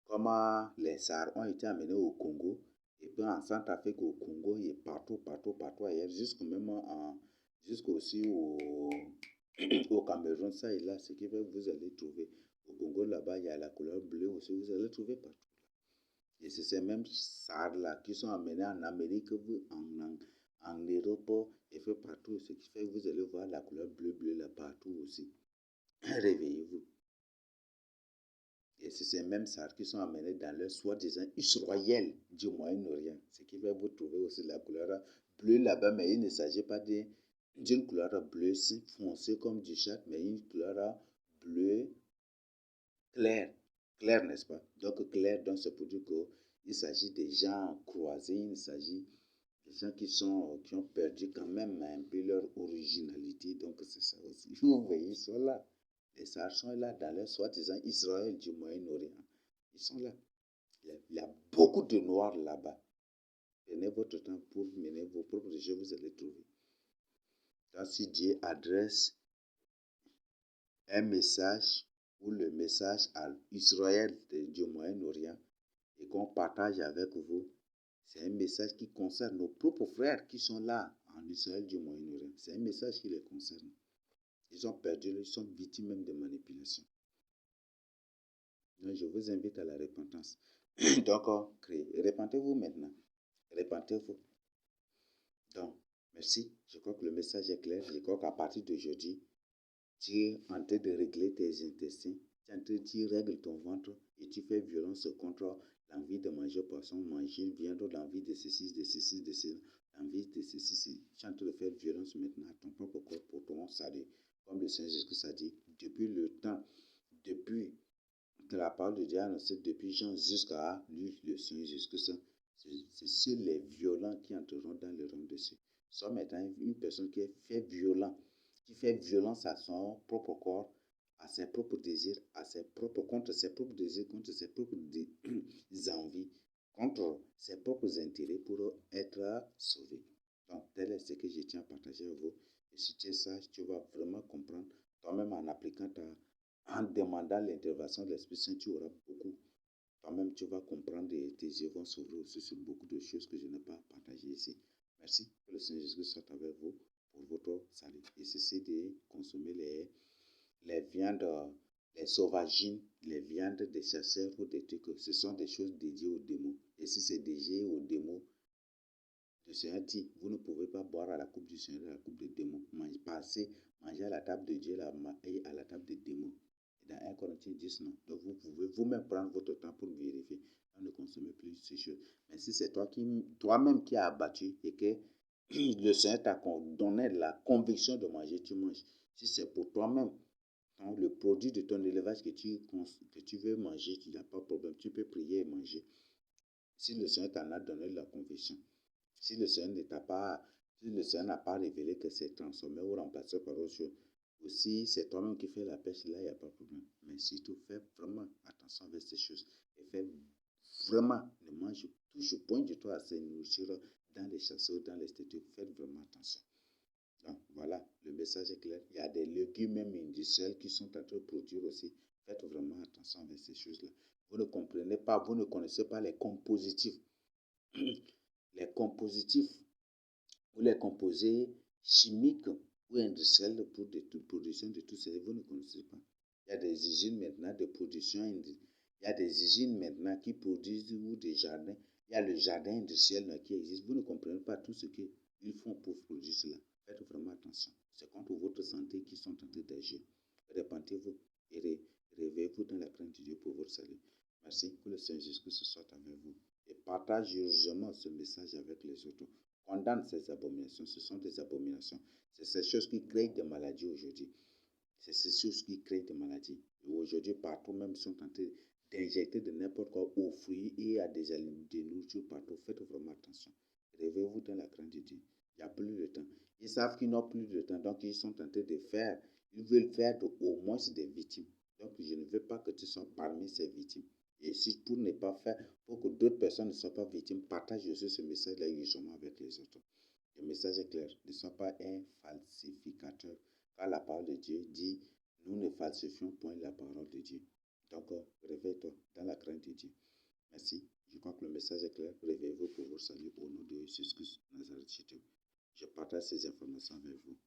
comment les Sars ont été amenés au Congo, et puis en Centrafrique, au Congo, et partout ailleurs, jusqu'aussi au Cameroun, ça et là, ce qui fait que vous allez trouver. Au Congo, là-bas, il y a la couleur bleue aussi, vous allez trouver partout. Et c'est ces mêmes Sars-là qui sont amenés en Amérique, en Europe, et fait partout, ce qui fait que vous allez voir la couleur bleue là partout aussi. Réveillez-vous. Et c'est ces mêmes Sars qui sont amenés dans leur soi-disant Israël du Moyen-Orient. Ce qui fait que vous trouvez aussi la couleur bleue là-bas, mais il ne s'agit pas d'une couleur bleue foncée comme du Tchad, mais une couleur bleue claire. Claire, n'est-ce pas? Donc clair, donc c'est pour dire qu'il s'agit des gens croisés, il s'agit des gens qui ont perdu quand même un peu leur originalité. Donc c'est ça aussi. Vous voyez, ils sont là. Les Sars sont là dans leur soi-disant Israël du Moyen-Orient. Ils sont là. Il y a beaucoup de noirs là-bas. Prenez votre temps pour mener vos propres jeux, vous allez trouver. Donc si Dieu adresse un message ou le message à Israël du Moyen-Orient et qu'on partage avec vous, c'est un message qui concerne nos propres frères qui sont là en Israël du Moyen-Orient. C'est un message qui les concerne. Ils ont perdu, ils sont victimes même de manipulation. Donc je vous invite à la repentance. Donc repentez-vous maintenant. Repentez-vous. Donc, merci. Je crois que le message est clair. Je crois qu'à partir d'aujourd'hui, tu es en train de régler tes intestins. Tu règles ton ventre et tu fais violence contre l'envie de manger poisson, manger viande, l'envie de ceci, de ceci, de cela, l'envie de ceci. Tu es en train de faire violence maintenant à ton propre corps pour ton salut. Comme le Seigneur Jésus a dit, depuis le temps, depuis que la parole de Dieu a annoncé depuis Jean jusqu'à lui, le Seigneur Jésus-Christ, c'est sur les violents qui entreront dans le rang de ceux. Somme étant une personne qui fait violence à son propre corps, à ses propres désirs, contre ses propres désirs, contre ses propres envies, contre ses propres intérêts pour être sauvé. Donc, tel est ce que je tiens à partager avec vous. Et si tu es sage, tu vas vraiment comprendre, toi-même en appliquant en demandant l'intervention de l'Esprit Saint, tu auras beaucoup. Toi-même, tu vas comprendre et tes yeux vont s'ouvrir aussi sur beaucoup de choses que je n'ai pas partagées ici. Merci. Que le Seigneur Jésus soit avec vous pour votre salut. Et cessez de consommer les viandes, les sauvagines, les viandes des chasseurs ou des trucs. Ce sont des choses dédiées aux démons. Et si c'est dédié aux démons, le Seigneur dit, vous ne pouvez pas boire à la coupe du Seigneur, à la coupe des démons. Manger à la table de Dieu et à la table des démons. Et dans 1 Corinthiens 10, non. Donc vous pouvez vous-même prendre votre temps pour vérifier. Ne consommez plus ces choses. Mais si c'est toi-même qui as abattu et que le Seigneur t'a donné la conviction de manger, tu manges. Si c'est pour toi-même, le produit de ton élevage que tu veux manger, il n'y a pas de problème. Tu peux prier et manger. Si le Seigneur t'en a donné la conviction. Si le Seigneur n'a pas révélé que c'est transformé ou remplacé par autre chose, ou si c'est toi-même qui fais la pêche, là, il n'y a pas de problème. Mais surtout, fais vraiment attention avec ces choses. Et fais vraiment, ne mange, touche au point du toi à ces nourritures dans les chasseaux, dans les statues. Faites vraiment attention. Donc, voilà, le message est clair. Il y a des légumes même industriels qui sont en train de produire aussi. Faites vraiment attention avec ces choses-là. Vous ne comprenez pas, vous ne connaissez pas les compositifs. Les compositifs ou les composés chimiques ou industriels pour la production de tout ça, vous ne connaissez pas. Il y a des usines maintenant de production, il y a des usines maintenant qui produisent ou des jardins. Il y a le jardin industriel qui existe. Vous ne comprenez pas tout ce qu'ils font pour produire cela. Faites vraiment attention. C'est contre votre santé qu'ils sont en train d'agir. Répentez-vous et réveillez-vous dans la crainte de Dieu pour votre salut. Merci. Que le Seigneur Jésus soit avec vous. Et partagez urgemment ce message avec les autres. Condamne ces abominations. Ce sont des abominations. C'est ces choses qui créent des maladies aujourd'hui. C'est ces choses qui créent des maladies. Et aujourd'hui, partout même, ils sont en train d'injecter de n'importe quoi aux fruits et à des nourritures partout. Faites vraiment attention. Réveillez-vous dans la crainte de Dieu. Il n'y a plus de temps. Ils savent qu'ils n'ont plus de temps. Donc, ils sont en train de faire. Ils veulent faire au moins des victimes. Donc, je ne veux pas que tu sois parmi ces victimes. Et si pour ne pas faire, pour que d'autres personnes ne soient pas victimes, partage aussi ce message-là justement avec les autres. Le message est clair. Ne sois pas un falsificateur. Car la parole de Dieu dit, nous ne falsifions point la parole de Dieu. Donc, réveille-toi dans la crainte de Dieu. Merci. Je crois que le message est clair. Réveillez-vous pour vous saluer au nom de Jésus Christ Nazareth. Je partage ces informations avec vous.